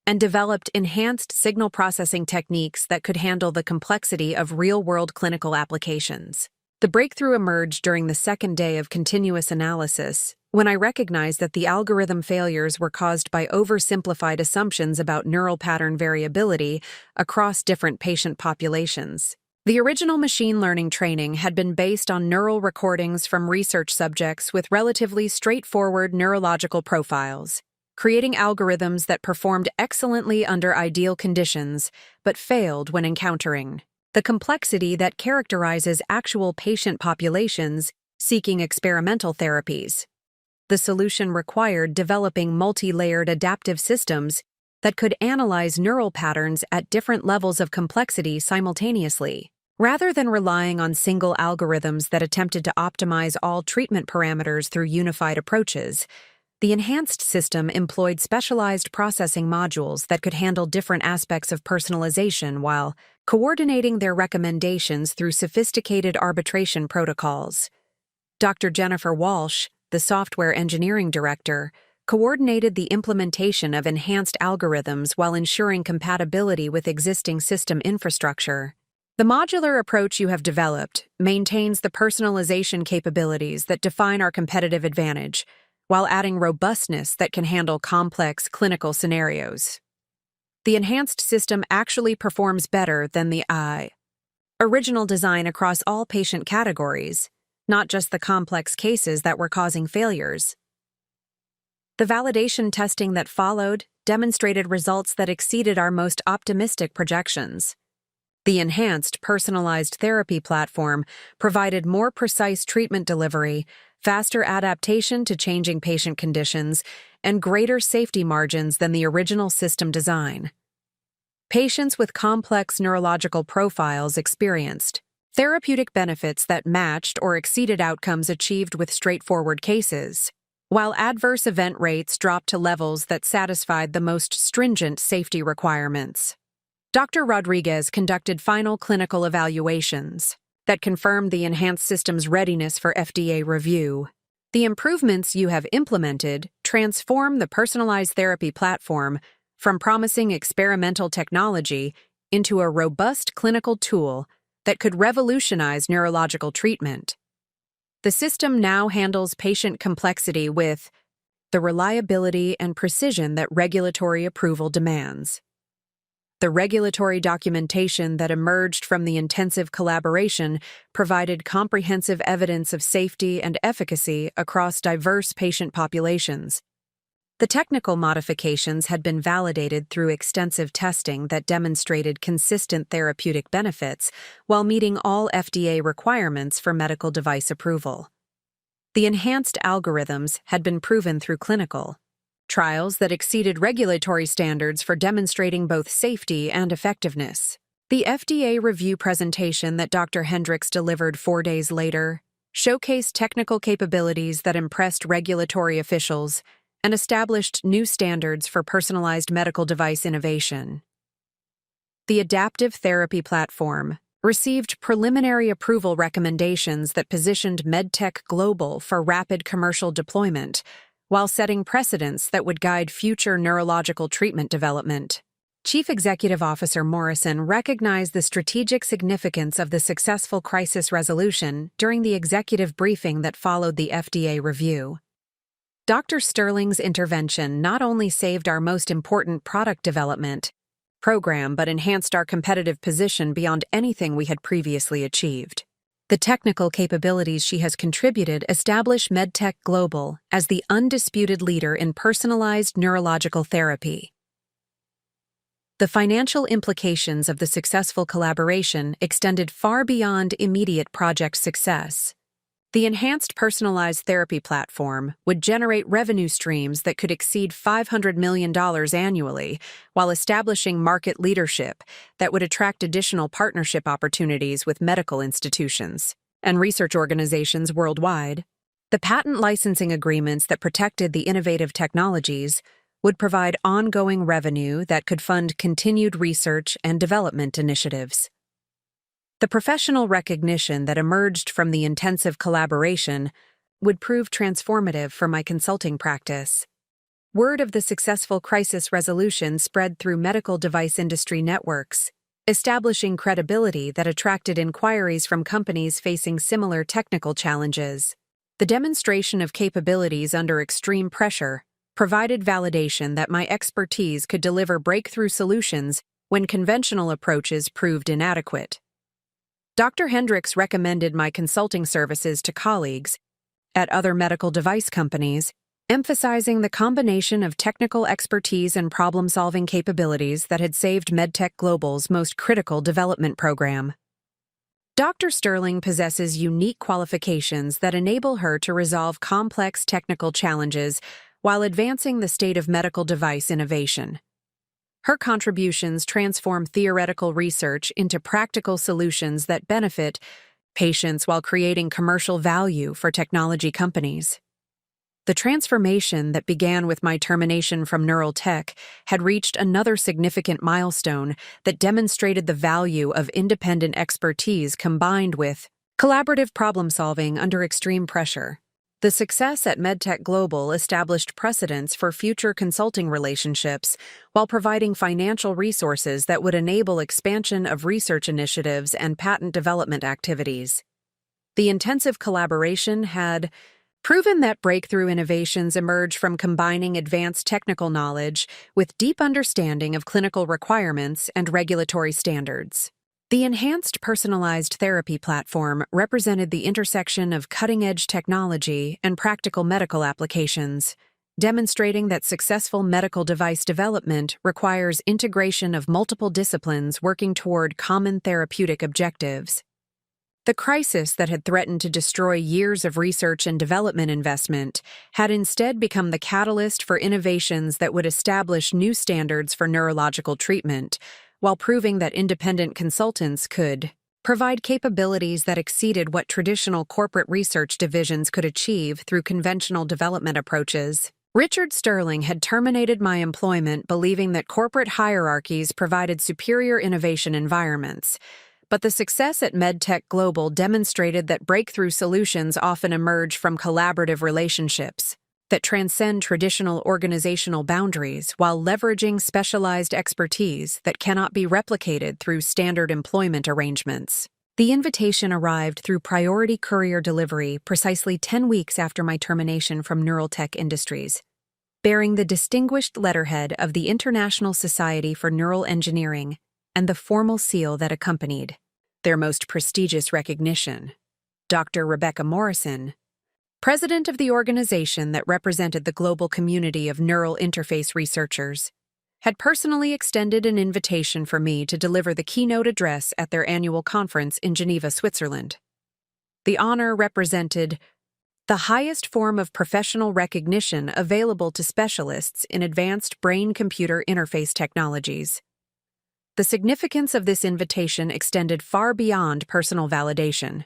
and developed enhanced signal processing techniques that could handle the complexity of real-world clinical applications. The breakthrough emerged during the second day of continuous analysis, when I recognized that the algorithm failures were caused by oversimplified assumptions about neural pattern variability across different patient populations. The original machine learning training had been based on neural recordings from research subjects with relatively straightforward neurological profiles, creating algorithms that performed excellently under ideal conditions but failed when encountering the complexity that characterizes actual patient populations seeking experimental therapies. The solution required developing multi-layered adaptive systems that could analyze neural patterns at different levels of complexity simultaneously. Rather than relying on single algorithms that attempted to optimize all treatment parameters through unified approaches, the enhanced system employed specialized processing modules that could handle different aspects of personalization while coordinating their recommendations through sophisticated arbitration protocols. Dr. Jennifer Walsh, the software engineering director, coordinated the implementation of enhanced algorithms while ensuring compatibility with existing system infrastructure. The modular approach you have developed maintains the personalization capabilities that define our competitive advantage, while adding robustness that can handle complex clinical scenarios. The enhanced system actually performs better than the original design across all patient categories, not just the complex cases that were causing failures. The validation testing that followed demonstrated results that exceeded our most optimistic projections. The enhanced personalized therapy platform provided more precise treatment delivery, faster adaptation to changing patient conditions, and greater safety margins than the original system design. Patients with complex neurological profiles experienced therapeutic benefits that matched or exceeded outcomes achieved with straightforward cases, while adverse event rates dropped to levels that satisfied the most stringent safety requirements. Dr. Rodriguez conducted final clinical evaluations that confirmed the enhanced system's readiness for FDA review. The improvements you have implemented transform the personalized therapy platform from promising experimental technology into a robust clinical tool that could revolutionize neurological treatment. The system now handles patient complexity with the reliability and precision that regulatory approval demands. The regulatory documentation that emerged from the intensive collaboration provided comprehensive evidence of safety and efficacy across diverse patient populations. The technical modifications had been validated through extensive testing that demonstrated consistent therapeutic benefits while meeting all FDA requirements for medical device approval. The enhanced algorithms had been proven through clinical trials that exceeded regulatory standards for demonstrating both safety and effectiveness. The FDA review presentation that Dr. Hendricks delivered 4 days later showcased technical capabilities that impressed regulatory officials and established new standards for personalized medical device innovation. The adaptive therapy platform received preliminary approval recommendations that positioned MedTech Global for rapid commercial deployment, while setting precedents that would guide future neurological treatment development. Chief Executive Officer Morrison recognized the strategic significance of the successful crisis resolution during the executive briefing that followed the FDA review. Dr. Sterling's intervention not only saved our most important product development program but enhanced our competitive position beyond anything we had previously achieved. The technical capabilities she has contributed establish MedTech Global as the undisputed leader in personalized neurological therapy. The financial implications of the successful collaboration extended far beyond immediate project success. The enhanced personalized therapy platform would generate revenue streams that could exceed $500 million annually, while establishing market leadership that would attract additional partnership opportunities with medical institutions and research organizations worldwide. The patent licensing agreements that protected the innovative technologies would provide ongoing revenue that could fund continued research and development initiatives. The professional recognition that emerged from the intensive collaboration would prove transformative for my consulting practice. Word of the successful crisis resolution spread through medical device industry networks, establishing credibility that attracted inquiries from companies facing similar technical challenges. The demonstration of capabilities under extreme pressure provided validation that my expertise could deliver breakthrough solutions when conventional approaches proved inadequate. Dr. Hendricks recommended my consulting services to colleagues at other medical device companies, emphasizing the combination of technical expertise and problem-solving capabilities that had saved MedTech Global's most critical development program. Dr. Sterling possesses unique qualifications that enable her to resolve complex technical challenges while advancing the state of medical device innovation. Her contributions transform theoretical research into practical solutions that benefit patients while creating commercial value for technology companies. The transformation that began with my termination from Neural Tech had reached another significant milestone that demonstrated the value of independent expertise combined with collaborative problem-solving under extreme pressure. The success at MedTech Global established precedents for future consulting relationships while providing financial resources that would enable expansion of research initiatives and patent development activities. The intensive collaboration had proven that breakthrough innovations emerge from combining advanced technical knowledge with deep understanding of clinical requirements and regulatory standards. The enhanced personalized therapy platform represented the intersection of cutting-edge technology and practical medical applications, demonstrating that successful medical device development requires integration of multiple disciplines working toward common therapeutic objectives. The crisis that had threatened to destroy years of research and development investment had instead become the catalyst for innovations that would establish new standards for neurological treatment, while proving that independent consultants could provide capabilities that exceeded what traditional corporate research divisions could achieve through conventional development approaches. Richard Sterling had terminated my employment believing that corporate hierarchies provided superior innovation environments. But the success at MedTech Global demonstrated that breakthrough solutions often emerge from collaborative relationships that transcend traditional organizational boundaries while leveraging specialized expertise that cannot be replicated through standard employment arrangements. The invitation arrived through priority courier delivery precisely 10 weeks after my termination from Neurotech Industries, bearing the distinguished letterhead of the International Society for Neural Engineering and the formal seal that accompanied their most prestigious recognition. Dr. Rebecca Morrison, president of the organization that represented the global community of neural interface researchers, had personally extended an invitation for me to deliver the keynote address at their annual conference in Geneva, Switzerland. The honor represented the highest form of professional recognition available to specialists in advanced brain-computer interface technologies. The significance of this invitation extended far beyond personal validation.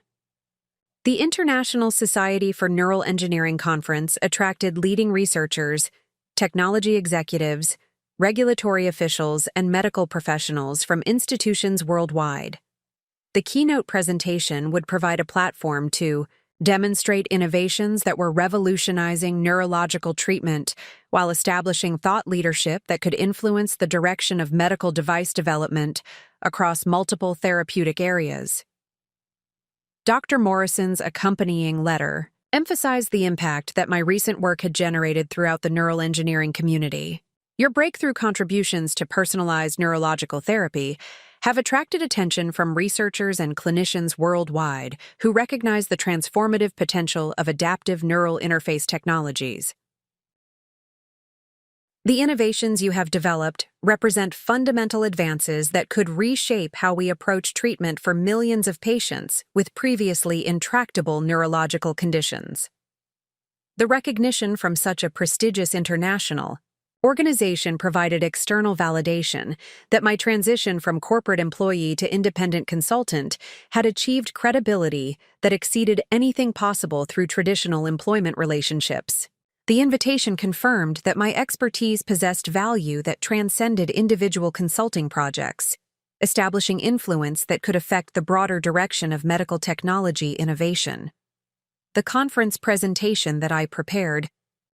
The International Society for Neural Engineering Conference attracted leading researchers, technology executives, regulatory officials, and medical professionals from institutions worldwide. The keynote presentation would provide a platform to demonstrate innovations that were revolutionizing neurological treatment while establishing thought leadership that could influence the direction of medical device development across multiple therapeutic areas. Dr. Morrison's accompanying letter emphasized the impact that my recent work had generated throughout the neural engineering community. Your breakthrough contributions to personalized neurological therapy have attracted attention from researchers and clinicians worldwide who recognize the transformative potential of adaptive neural interface technologies. The innovations you have developed represent fundamental advances that could reshape how we approach treatment for millions of patients with previously intractable neurological conditions. The recognition from such a prestigious international organization provided external validation that my transition from corporate employee to independent consultant had achieved credibility that exceeded anything possible through traditional employment relationships. The invitation confirmed that my expertise possessed value that transcended individual consulting projects, establishing influence that could affect the broader direction of medical technology innovation. The conference presentation that I prepared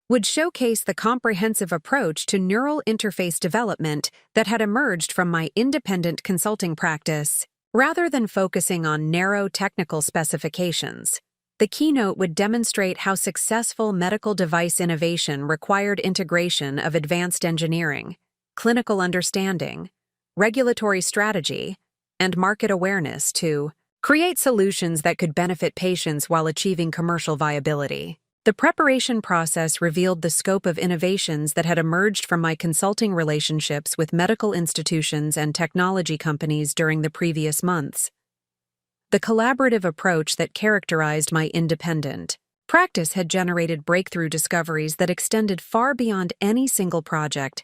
would showcase the comprehensive approach to neural interface development that had emerged from my independent consulting practice. Rather than focusing on narrow technical specifications, the keynote would demonstrate how successful medical device innovation required integration of advanced engineering, clinical understanding, regulatory strategy, and market awareness to create solutions that could benefit patients while achieving commercial viability. The preparation process revealed the scope of innovations that had emerged from my consulting relationships with medical institutions and technology companies during the previous months. The collaborative approach that characterized my independent practice had generated breakthrough discoveries that extended far beyond any single project,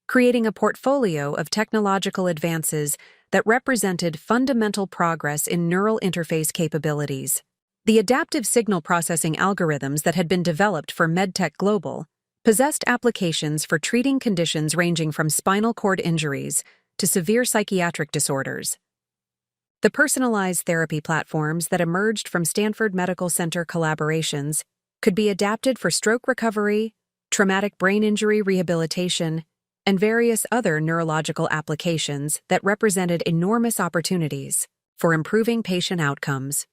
creating a portfolio of technological advances that represented fundamental progress in neural interface capabilities. The adaptive signal processing algorithms that had been developed for MedTech Global possessed applications for treating conditions ranging from spinal cord injuries to severe psychiatric disorders. The personalized therapy platforms that emerged from Stanford Medical Center collaborations could be adapted for stroke recovery, traumatic brain injury rehabilitation, and various other neurological applications that represented enormous opportunities for improving patient outcomes.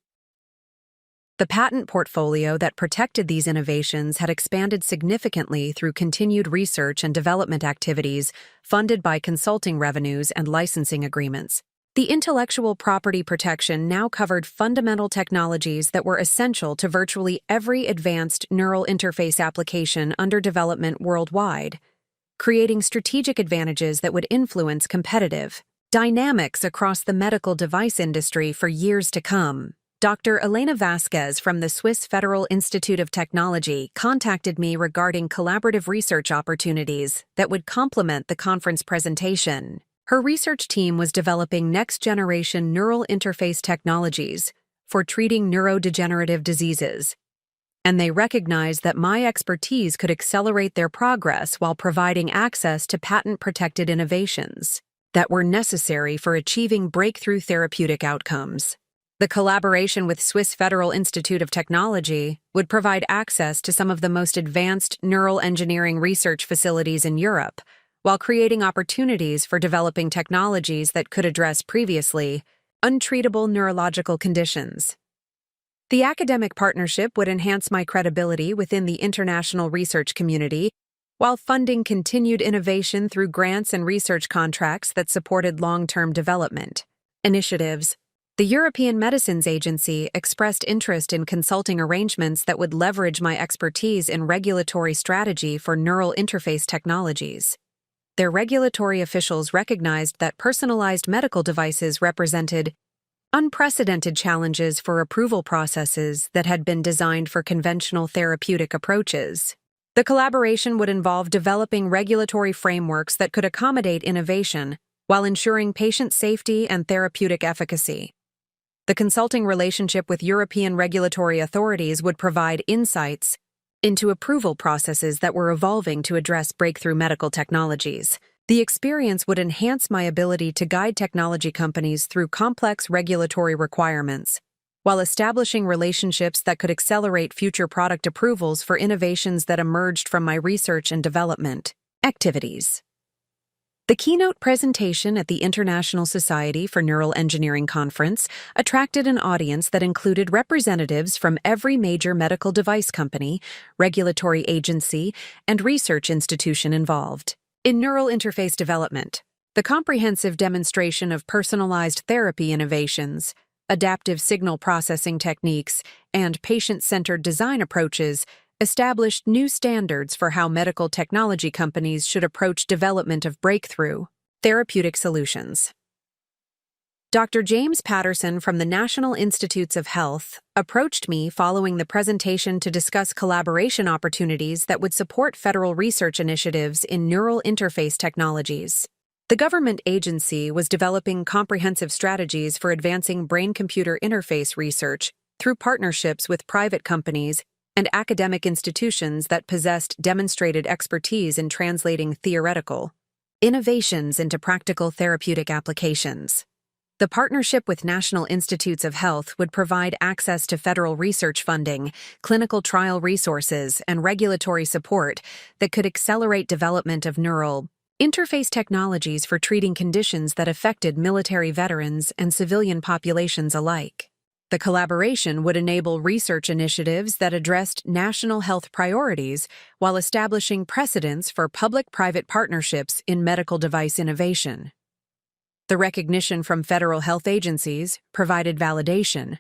The patent portfolio that protected these innovations had expanded significantly through continued research and development activities funded by consulting revenues and licensing agreements. The intellectual property protection now covered fundamental technologies that were essential to virtually every advanced neural interface application under development worldwide, creating strategic advantages that would influence competitive dynamics across the medical device industry for years to come. Dr. Elena Vasquez from the Swiss Federal Institute of Technology contacted me regarding collaborative research opportunities that would complement the conference presentation. Her research team was developing next-generation neural interface technologies for treating neurodegenerative diseases, and they recognized that my expertise could accelerate their progress while providing access to patent-protected innovations that were necessary for achieving breakthrough therapeutic outcomes. The collaboration with Swiss Federal Institute of Technology would provide access to some of the most advanced neural engineering research facilities in Europe, while creating opportunities for developing technologies that could address previously untreatable neurological conditions. The academic partnership would enhance my credibility within the international research community, while funding continued innovation through grants and research contracts that supported long-term development initiatives. The European Medicines Agency expressed interest in consulting arrangements that would leverage my expertise in regulatory strategy for neural interface technologies. Their regulatory officials recognized that personalized medical devices represented unprecedented challenges for approval processes that had been designed for conventional therapeutic approaches. The collaboration would involve developing regulatory frameworks that could accommodate innovation while ensuring patient safety and therapeutic efficacy. The consulting relationship with European regulatory authorities would provide insights into approval processes that were evolving to address breakthrough medical technologies. The experience would enhance my ability to guide technology companies through complex regulatory requirements, while establishing relationships that could accelerate future product approvals for innovations that emerged from my research and development activities. The keynote presentation at the International Society for Neural Engineering Conference attracted an audience that included representatives from every major medical device company, regulatory agency, and research institution involved. In neural interface development, the comprehensive demonstration of personalized therapy innovations, adaptive signal processing techniques, and patient-centered design approaches established new standards for how medical technology companies should approach development of breakthrough therapeutic solutions. Dr. James Patterson from the National Institutes of Health approached me following the presentation to discuss collaboration opportunities that would support federal research initiatives in neural interface technologies. The government agency was developing comprehensive strategies for advancing brain-computer interface research through partnerships with private companies and academic institutions that possessed demonstrated expertise in translating theoretical innovations into practical therapeutic applications. The partnership with National Institutes of Health would provide access to federal research funding, clinical trial resources, and regulatory support that could accelerate development of neural interface technologies for treating conditions that affected military veterans and civilian populations alike. The collaboration would enable research initiatives that addressed national health priorities while establishing precedents for public-private partnerships in medical device innovation. The recognition from federal health agencies provided validation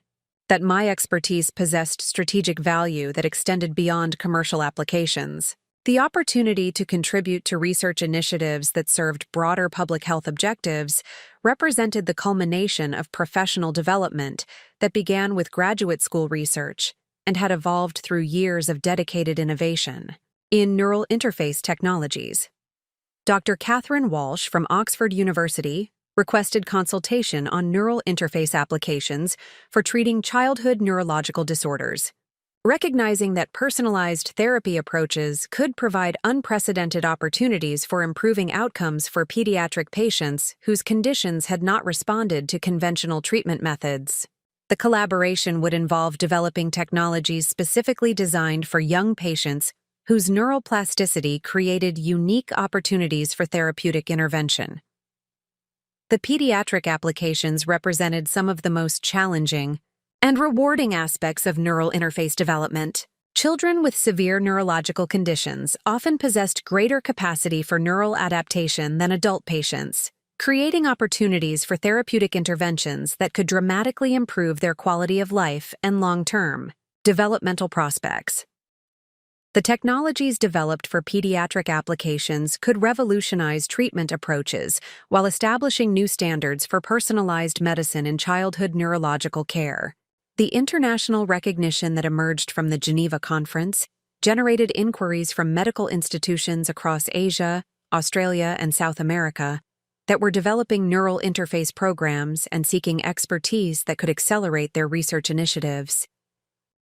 that my expertise possessed strategic value that extended beyond commercial applications. The opportunity to contribute to research initiatives that served broader public health objectives represented the culmination of professional development that began with graduate school research and had evolved through years of dedicated innovation in neural interface technologies. Dr. Catherine Walsh from Oxford University requested consultation on neural interface applications for treating childhood neurological disorders. Recognizing that personalized therapy approaches could provide unprecedented opportunities for improving outcomes for pediatric patients whose conditions had not responded to conventional treatment methods. The collaboration would involve developing technologies specifically designed for young patients whose neuroplasticity created unique opportunities for therapeutic intervention. The pediatric applications represented some of the most challenging and rewarding aspects of neural interface development. Children with severe neurological conditions often possessed greater capacity for neural adaptation than adult patients, creating opportunities for therapeutic interventions that could dramatically improve their quality of life and long-term developmental prospects. The technologies developed for pediatric applications could revolutionize treatment approaches while establishing new standards for personalized medicine in childhood neurological care. The international recognition that emerged from the Geneva Conference generated inquiries from medical institutions across Asia, Australia, and South America that were developing neural interface programs and seeking expertise that could accelerate their research initiatives.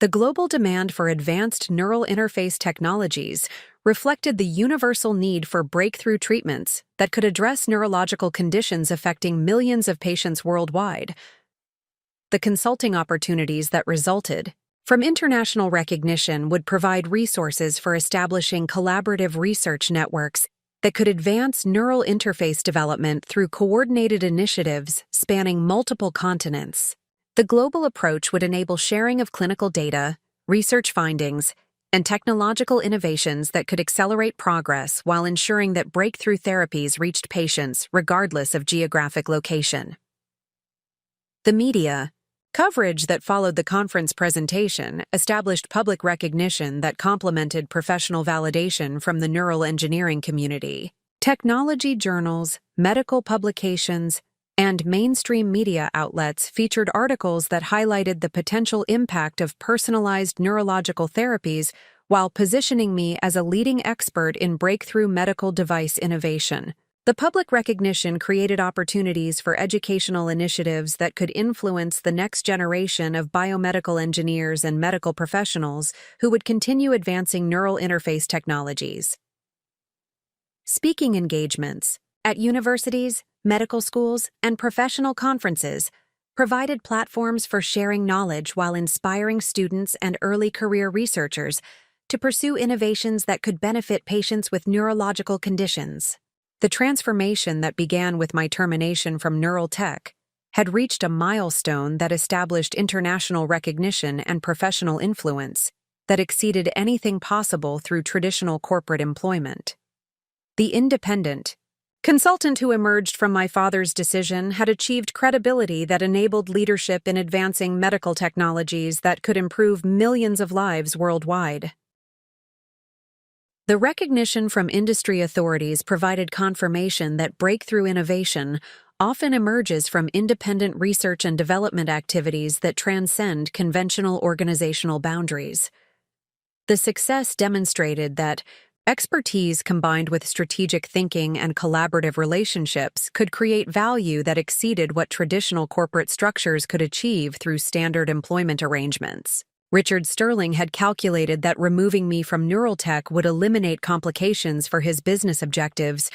The global demand for advanced neural interface technologies reflected the universal need for breakthrough treatments that could address neurological conditions affecting millions of patients worldwide. The consulting opportunities that resulted from international recognition would provide resources for establishing collaborative research networks that could advance neural interface development through coordinated initiatives spanning multiple continents. The global approach would enable sharing of clinical data, research findings, and technological innovations that could accelerate progress while ensuring that breakthrough therapies reached patients regardless of geographic location. The media coverage that followed the conference presentation established public recognition that complemented professional validation from the neural engineering community. Technology journals, medical publications, and mainstream media outlets featured articles that highlighted the potential impact of personalized neurological therapies while positioning me as a leading expert in breakthrough medical device innovation. The public recognition created opportunities for educational initiatives that could influence the next generation of biomedical engineers and medical professionals who would continue advancing neural interface technologies. Speaking engagements at universities, medical schools, and professional conferences provided platforms for sharing knowledge while inspiring students and early career researchers to pursue innovations that could benefit patients with neurological conditions. The transformation that began with my termination from neural tech had reached a milestone that established international recognition and professional influence that exceeded anything possible through traditional corporate employment. The independent consultant who emerged from my father's decision had achieved credibility that enabled leadership in advancing medical technologies that could improve millions of lives worldwide. The recognition from industry authorities provided confirmation that breakthrough innovation often emerges from independent research and development activities that transcend conventional organizational boundaries. The success demonstrated that expertise combined with strategic thinking and collaborative relationships could create value that exceeded what traditional corporate structures could achieve through standard employment arrangements. Richard Sterling had calculated that removing me from Neuraltech would eliminate complications for his business objectives,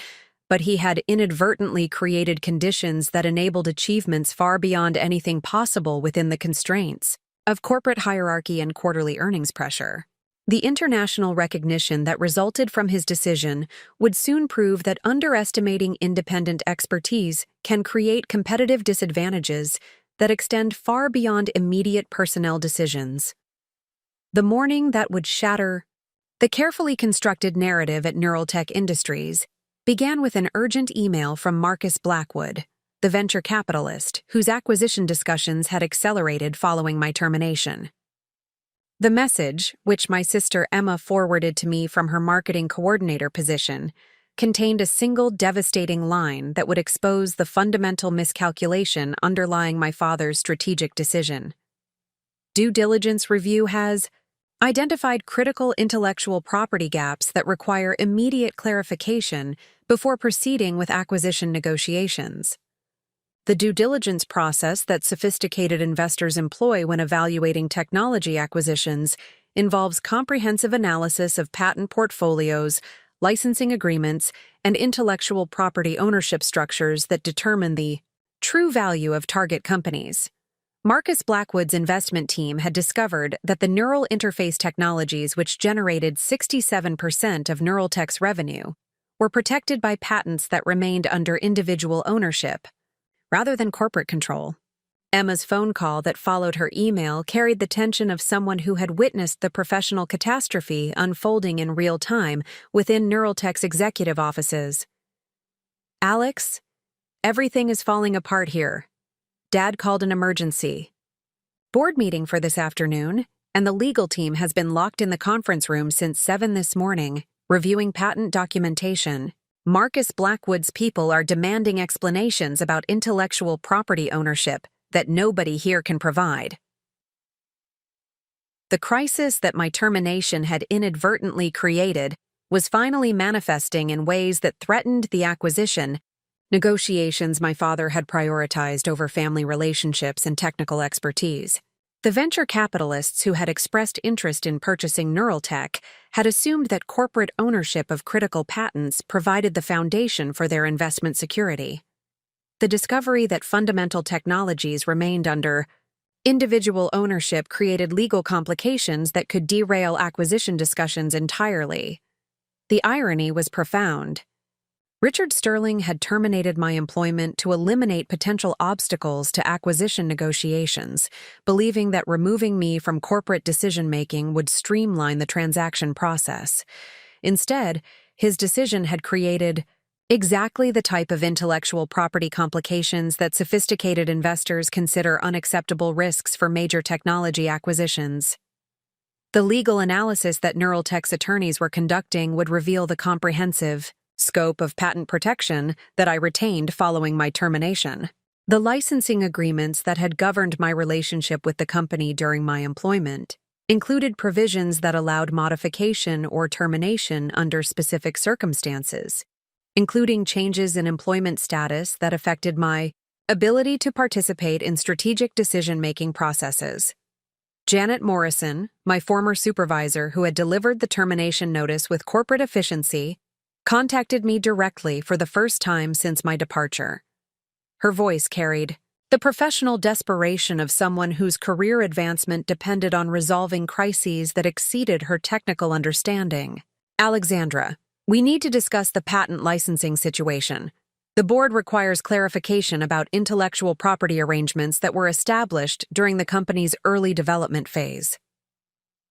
but he had inadvertently created conditions that enabled achievements far beyond anything possible within the constraints of corporate hierarchy and quarterly earnings pressure. The international recognition that resulted from his decision would soon prove that underestimating independent expertise can create competitive disadvantages that extend far beyond immediate personnel decisions. The morning that would shatter the carefully constructed narrative at Neuraltech Industries began with an urgent email from Marcus Blackwood, the venture capitalist whose acquisition discussions had accelerated following my termination. The message, which my sister Emma forwarded to me from her marketing coordinator position, contained a single devastating line that would expose the fundamental miscalculation underlying my father's strategic decision. Due diligence review has identified critical intellectual property gaps that require immediate clarification before proceeding with acquisition negotiations. The due diligence process that sophisticated investors employ when evaluating technology acquisitions involves comprehensive analysis of patent portfolios, licensing agreements, and intellectual property ownership structures that determine the true value of target companies. Marcus Blackwood's investment team had discovered that the neural interface technologies which generated 67% of Neuraltech's revenue were protected by patents that remained under individual ownership, rather than corporate control. Emma's phone call that followed her email carried the tension of someone who had witnessed the professional catastrophe unfolding in real time within Neuraltech's executive offices. "Alex, Everything is falling apart here. Dad called an emergency. Board meeting for this afternoon, and the legal team has been locked in the conference room since 7 this morning, reviewing patent documentation. Marcus Blackwood's people are demanding explanations about intellectual property ownership that nobody here can provide. The crisis that my termination had inadvertently created was finally manifesting in ways that threatened the acquisition negotiations my father had prioritized over family relationships and technical expertise. The venture capitalists who had expressed interest in purchasing Neuraltech had assumed that corporate ownership of critical patents provided the foundation for their investment security. The discovery that fundamental technologies remained under individual ownership created legal complications that could derail acquisition discussions entirely. The irony was profound. Richard Sterling had terminated my employment to eliminate potential obstacles to acquisition negotiations, believing that removing me from corporate decision-making would streamline the transaction process. Instead, his decision had created exactly the type of intellectual property complications that sophisticated investors consider unacceptable risks for major technology acquisitions. The legal analysis that Neuraltech's attorneys were conducting would reveal the comprehensive scope of patent protection that I retained following my termination. The licensing agreements that had governed my relationship with the company during my employment included provisions that allowed modification or termination under specific circumstances, including changes in employment status that affected my ability to participate in strategic decision-making processes. Janet Morrison, my former supervisor who had delivered the termination notice with corporate efficiency, contacted me directly for the first time since my departure. Her voice carried the professional desperation of someone whose career advancement depended on resolving crises that exceeded her technical understanding. Alexandra, we need to discuss the patent licensing situation. The board requires clarification about intellectual property arrangements that were established during the company's early development phase.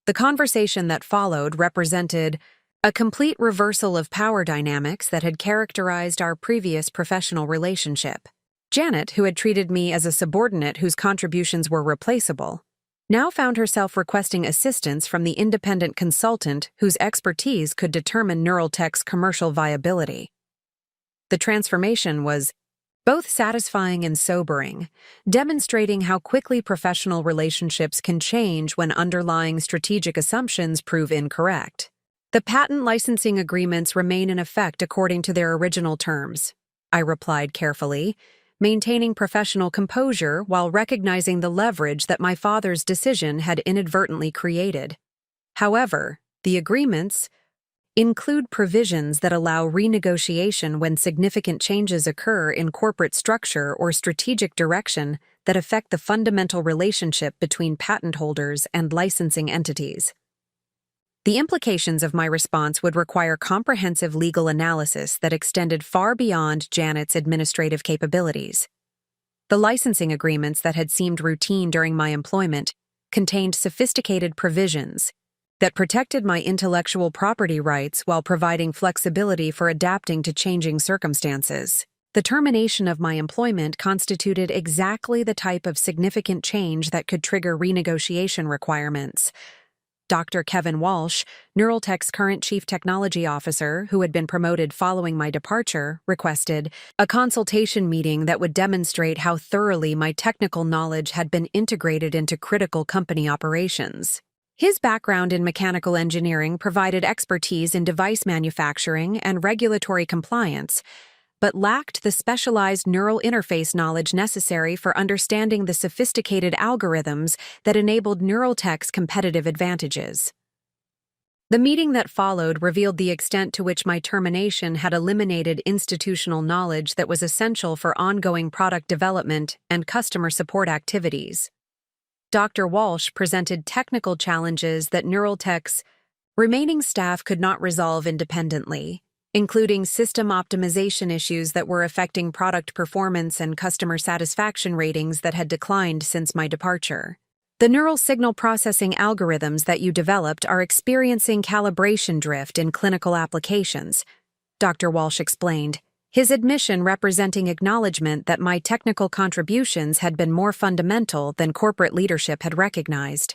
The conversation that followed represented a complete reversal of power dynamics that had characterized our previous professional relationship. Janet, who had treated me as a subordinate whose contributions were replaceable, now found herself requesting assistance from the independent consultant whose expertise could determine Neuraltech's commercial viability. The transformation was both satisfying and sobering, demonstrating how quickly professional relationships can change when underlying strategic assumptions prove incorrect. The patent licensing agreements remain in effect according to their original terms, I replied carefully, maintaining professional composure while recognizing the leverage that my father's decision had inadvertently created. However, the agreements include provisions that allow renegotiation when significant changes occur in corporate structure or strategic direction that affect the fundamental relationship between patent holders and licensing entities. The implications of my response would require comprehensive legal analysis that extended far beyond Janet's administrative capabilities. The licensing agreements that had seemed routine during my employment contained sophisticated provisions that protected my intellectual property rights while providing flexibility for adapting to changing circumstances. The termination of my employment constituted exactly the type of significant change that could trigger renegotiation requirements. Dr. Kevin Walsh, Neuraltech's current chief technology officer, who had been promoted following my departure, requested a consultation meeting that would demonstrate how thoroughly my technical knowledge had been integrated into critical company operations. His background in mechanical engineering provided expertise in device manufacturing and regulatory compliance, but lacked the specialized neural interface knowledge necessary for understanding the sophisticated algorithms that enabled Neuraltech's competitive advantages. The meeting that followed revealed the extent to which my termination had eliminated institutional knowledge that was essential for ongoing product development and customer support activities. Dr. Walsh presented technical challenges that Neuraltech's remaining staff could not resolve independently, including system optimization issues that were affecting product performance and customer satisfaction ratings that had declined since my departure. The neural signal processing algorithms that you developed are experiencing calibration drift in clinical applications, Dr. Walsh explained. his admission representing acknowledgement that my technical contributions had been more fundamental than corporate leadership had recognized.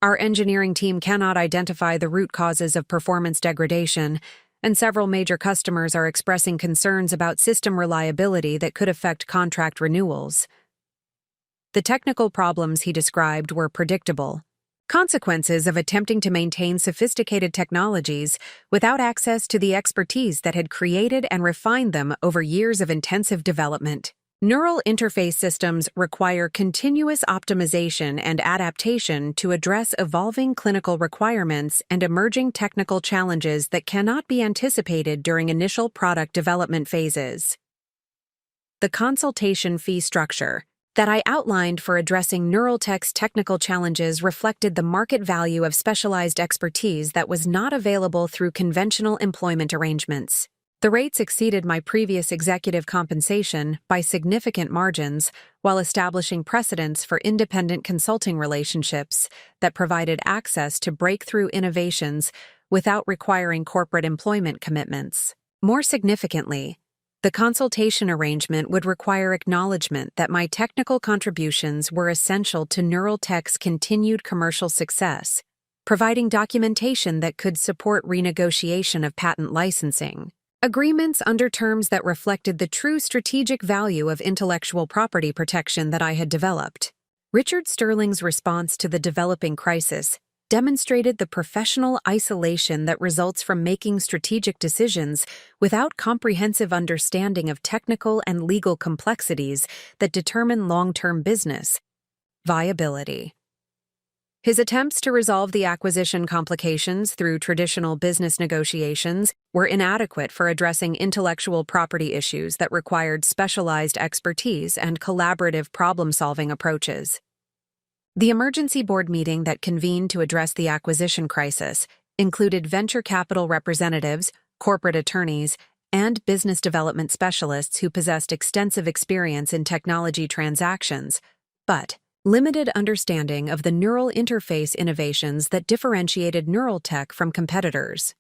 Our engineering team cannot identify the root causes of performance degradation, and several major customers are expressing concerns about system reliability that could affect contract renewals. The technical problems he described were predictable. Consequences of attempting to maintain sophisticated technologies without access to the expertise that had created and refined them over years of intensive development. Neural interface systems require continuous optimization and adaptation to address evolving clinical requirements and emerging technical challenges that cannot be anticipated during initial product development phases. The consultation fee structure that I outlined for addressing Neuraltech's technical challenges reflected the market value of specialized expertise that was not available through conventional employment arrangements. The rates exceeded my previous executive compensation by significant margins, while establishing precedents for independent consulting relationships that provided access to breakthrough innovations without requiring corporate employment commitments. More significantly, the consultation arrangement would require acknowledgement that my technical contributions were essential to Neuraltech's continued commercial success, providing documentation that could support renegotiation of patent licensing. Agreements under terms that reflected the true strategic value of intellectual property protection that I had developed. Richard Sterling's response to the developing crisis demonstrated the professional isolation that results from making strategic decisions without comprehensive understanding of technical and legal complexities that determine long-term business viability. His attempts to resolve the acquisition complications through traditional business negotiations were inadequate for addressing intellectual property issues that required specialized expertise and collaborative problem-solving approaches. The emergency board meeting that convened to address the acquisition crisis included venture capital representatives, corporate attorneys, and business development specialists who possessed extensive experience in technology transactions, but limited understanding of the neural interface innovations that differentiated Neuraltech from competitors.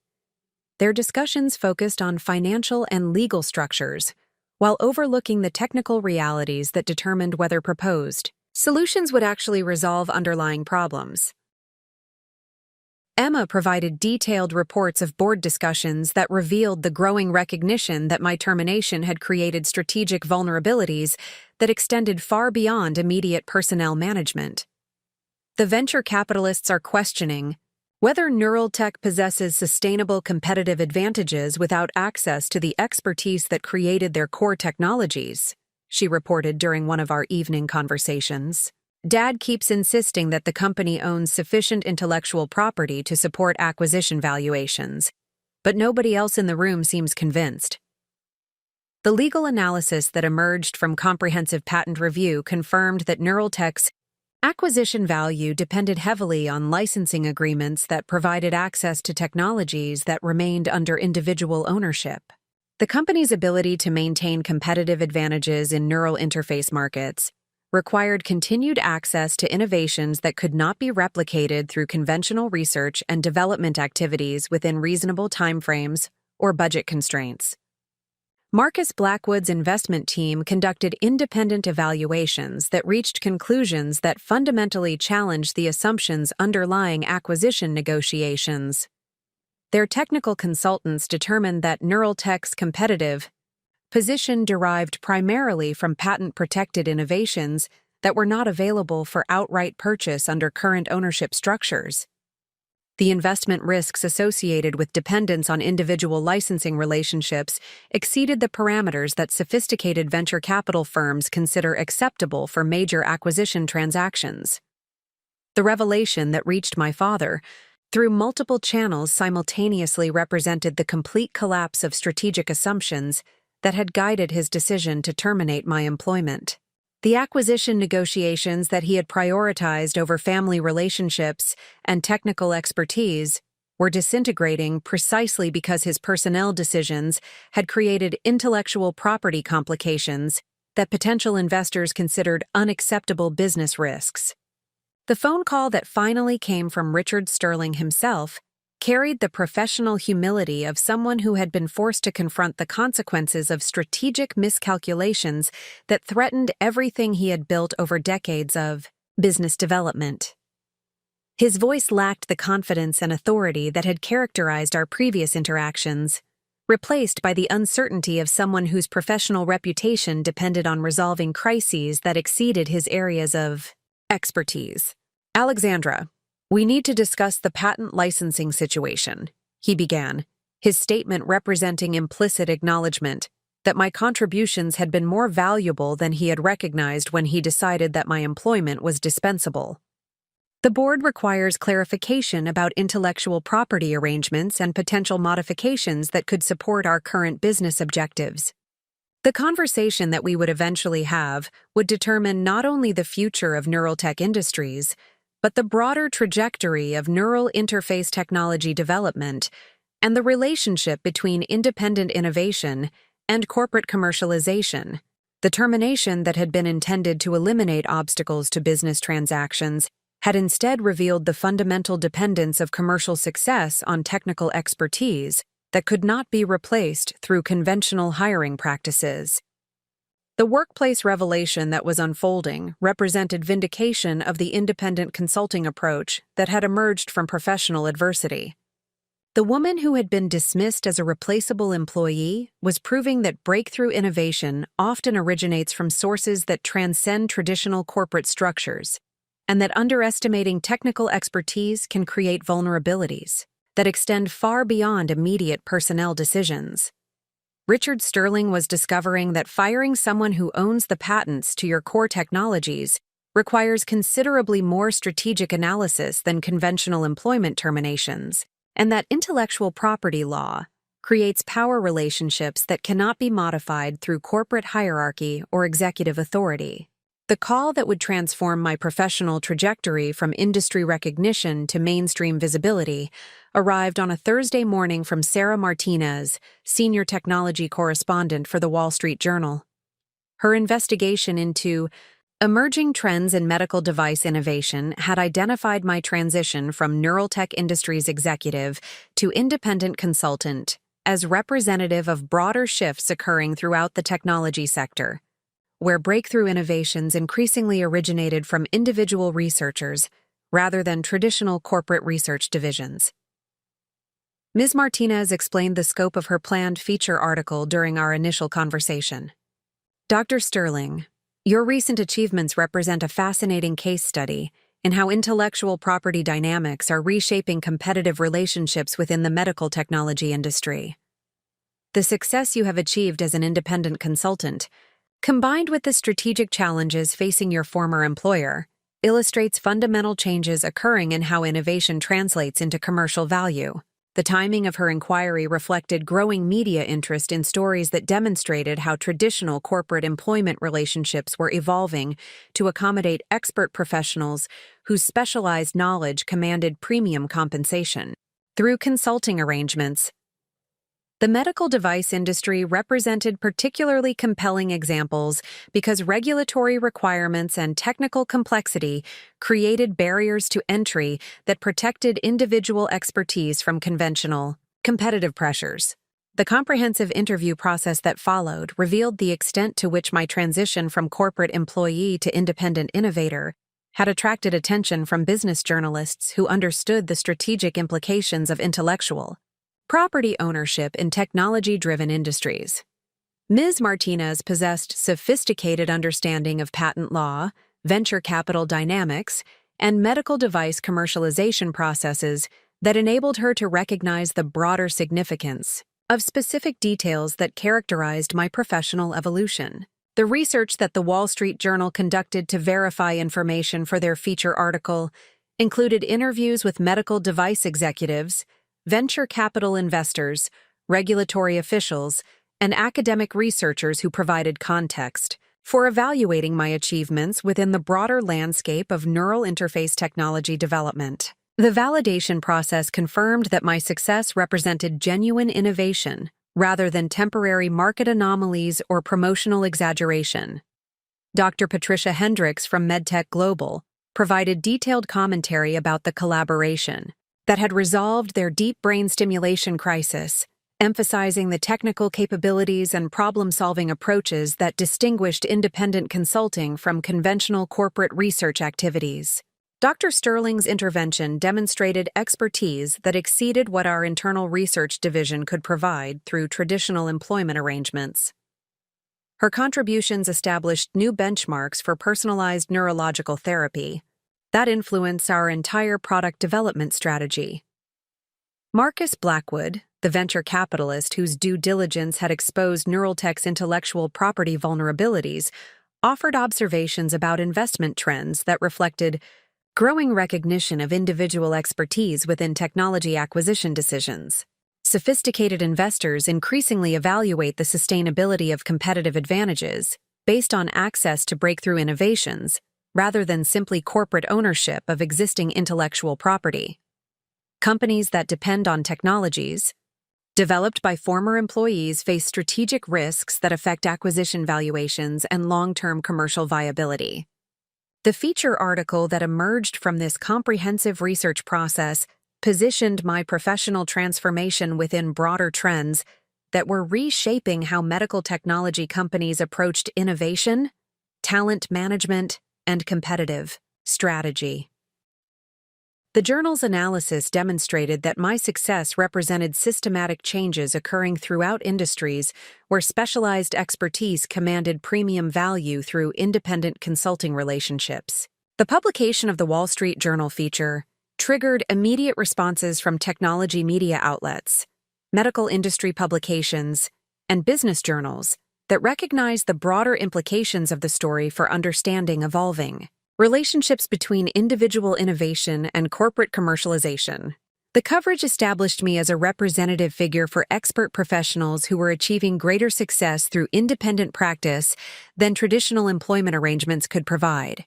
Their discussions focused on financial and legal structures, while overlooking the technical realities that determined whether proposed solutions would actually resolve underlying problems. Emma provided detailed reports of board discussions that revealed the growing recognition that my termination had created strategic vulnerabilities that extended far beyond immediate personnel management. The venture capitalists are questioning whether Neuraltech possesses sustainable competitive advantages without access to the expertise that created their core technologies, she reported during one of our evening conversations. Dad keeps insisting that the company owns sufficient intellectual property to support acquisition valuations, but nobody else in the room seems convinced. The legal analysis that emerged from comprehensive patent review confirmed that Neuraltech's acquisition value depended heavily on licensing agreements that provided access to technologies that remained under individual ownership. The company's ability to maintain competitive advantages in neural interface markets required continued access to innovations that could not be replicated through conventional research and development activities within reasonable timeframes or budget constraints. Marcus Blackwood's investment team conducted independent evaluations that reached conclusions that fundamentally challenged the assumptions underlying acquisition negotiations. Their technical consultants determined that Neuraltech's competitive position derived primarily from patent-protected innovations that were not available for outright purchase under current ownership structures. The investment risks associated with dependence on individual licensing relationships exceeded the parameters that sophisticated venture capital firms consider acceptable for major acquisition transactions. The revelation that reached my father through multiple channels simultaneously represented the complete collapse of strategic assumptions that had guided his decision to terminate my employment. The acquisition negotiations that he had prioritized over family relationships and technical expertise were disintegrating precisely because his personnel decisions had created intellectual property complications that potential investors considered unacceptable business risks. The phone call that finally came from Richard Sterling himself carried the professional humility of someone who had been forced to confront the consequences of strategic miscalculations that threatened everything he had built over decades of business development. His voice lacked the confidence and authority that had characterized our previous interactions, replaced by the uncertainty of someone whose professional reputation depended on resolving crises that exceeded his areas of expertise. "Alexandra, we need to discuss the patent licensing situation," he began, his statement representing implicit acknowledgement that my contributions had been more valuable than he had recognized when he decided that my employment was dispensable. "The board requires clarification about intellectual property arrangements and potential modifications that could support our current business objectives." The conversation that we would eventually have would determine not only the future of neural tech industries, but the broader trajectory of neural interface technology development and the relationship between independent innovation and corporate commercialization. The termination that had been intended to eliminate obstacles to business transactions had instead revealed the fundamental dependence of commercial success on technical expertise that could not be replaced through conventional hiring practices. The workplace revelation that was unfolding represented vindication of the independent consulting approach that had emerged from professional adversity. The woman who had been dismissed as a replaceable employee was proving that breakthrough innovation often originates from sources that transcend traditional corporate structures, and that underestimating technical expertise can create vulnerabilities that extend far beyond immediate personnel decisions. Richard Sterling was discovering that firing someone who owns the patents to your core technologies requires considerably more strategic analysis than conventional employment terminations, and that intellectual property law creates power relationships that cannot be modified through corporate hierarchy or executive authority. The call that would transform my professional trajectory from industry recognition to mainstream visibility arrived on a Thursday morning from Sarah Martinez, senior technology correspondent for the Wall Street Journal. Her investigation into emerging trends in medical device innovation had identified my transition from neural tech industries executive to independent consultant as representative of broader shifts occurring throughout the technology sector, where breakthrough innovations increasingly originated from individual researchers rather than traditional corporate research divisions. Ms. Martinez explained the scope of her planned feature article during our initial conversation. "Dr. Sterling, your recent achievements represent a fascinating case study in how intellectual property dynamics are reshaping competitive relationships within the medical technology industry. The success you have achieved as an independent consultant, combined with the strategic challenges facing your former employer, illustrates fundamental changes occurring in how innovation translates into commercial value." The timing of her inquiry reflected growing media interest in stories that demonstrated how traditional corporate employment relationships were evolving to accommodate expert professionals whose specialized knowledge commanded premium compensation. Through consulting arrangements, the medical device industry represented particularly compelling examples because regulatory requirements and technical complexity created barriers to entry that protected individual expertise from conventional, competitive pressures. The comprehensive interview process that followed revealed the extent to which my transition from corporate employee to independent innovator had attracted attention from business journalists who understood the strategic implications of intellectual property ownership in technology-driven industries. Ms. Martinez possessed sophisticated understanding of patent law, venture capital dynamics, and medical device commercialization processes that enabled her to recognize the broader significance of specific details that characterized my professional evolution. The research that the Wall Street Journal conducted to verify information for their feature article included interviews with medical device executives, venture capital investors, regulatory officials, and academic researchers who provided context for evaluating my achievements within the broader landscape of neural interface technology development. The validation process confirmed that my success represented genuine innovation rather than temporary market anomalies or promotional exaggeration. Dr. Patricia Hendricks from MedTech Global provided detailed commentary about the collaboration, that had resolved their deep brain stimulation crisis, emphasizing the technical capabilities and problem-solving approaches that distinguished independent consulting from conventional corporate research activities. Dr. Sterling's intervention demonstrated expertise that exceeded what our internal research division could provide through traditional employment arrangements. Her contributions established new benchmarks for personalized neurological therapy that influence our entire product development strategy. Marcus Blackwood, the venture capitalist whose due diligence had exposed Neuraltech's intellectual property vulnerabilities, offered observations about investment trends that reflected growing recognition of individual expertise within technology acquisition decisions. Sophisticated investors increasingly evaluate the sustainability of competitive advantages based on access to breakthrough innovations, rather than simply corporate ownership of existing intellectual property. Companies that depend on technologies developed by former employees face strategic risks that affect acquisition valuations and long-term commercial viability. The feature article that emerged from this comprehensive research process positioned my professional transformation within broader trends that were reshaping how medical technology companies approached innovation, talent management, and competitive strategy. The journal's analysis demonstrated that my success represented systematic changes occurring throughout industries where specialized expertise commanded premium value through independent consulting relationships. The publication of the Wall Street Journal feature triggered immediate responses from technology media outlets, medical industry publications, and business journals that recognized the broader implications of the story for understanding evolving relationships between individual innovation and corporate commercialization. The coverage established me as a representative figure for expert professionals who were achieving greater success through independent practice than traditional employment arrangements could provide.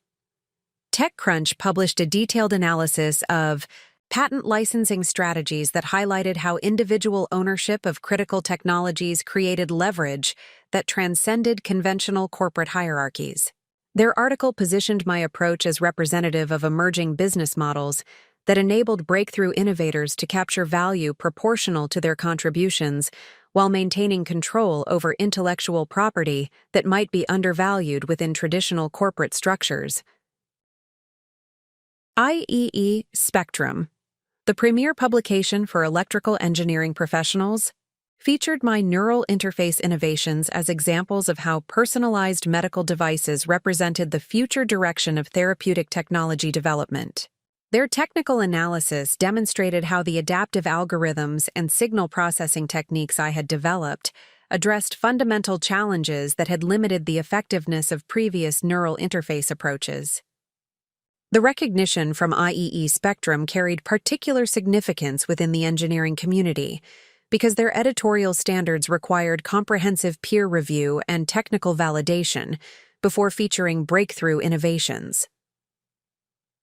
TechCrunch published a detailed analysis of patent licensing strategies that highlighted how individual ownership of critical technologies created leverage that transcended conventional corporate hierarchies. Their article positioned my approach as representative of emerging business models that enabled breakthrough innovators to capture value proportional to their contributions while maintaining control over intellectual property that might be undervalued within traditional corporate structures. IEE Spectrum, the premier publication for electrical engineering professionals, featured my neural interface innovations as examples of how personalized medical devices represented the future direction of therapeutic technology development. Their technical analysis demonstrated how the adaptive algorithms and signal processing techniques I had developed addressed fundamental challenges that had limited the effectiveness of previous neural interface approaches. The recognition from IEE Spectrum carried particular significance within the engineering community, because their editorial standards required comprehensive peer review and technical validation before featuring breakthrough innovations.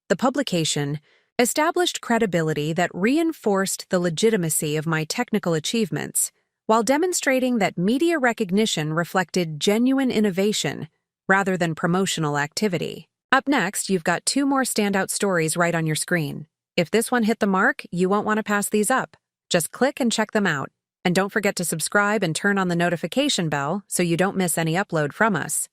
The publication established credibility that reinforced the legitimacy of my technical achievements, while demonstrating that media recognition reflected genuine innovation rather than promotional activity. Up next, you've got 2 more standout stories right on your screen. If this one hit the mark, you won't want to pass these up. Just click and check them out. And don't forget to subscribe and turn on the notification bell so you don't miss any upload from us.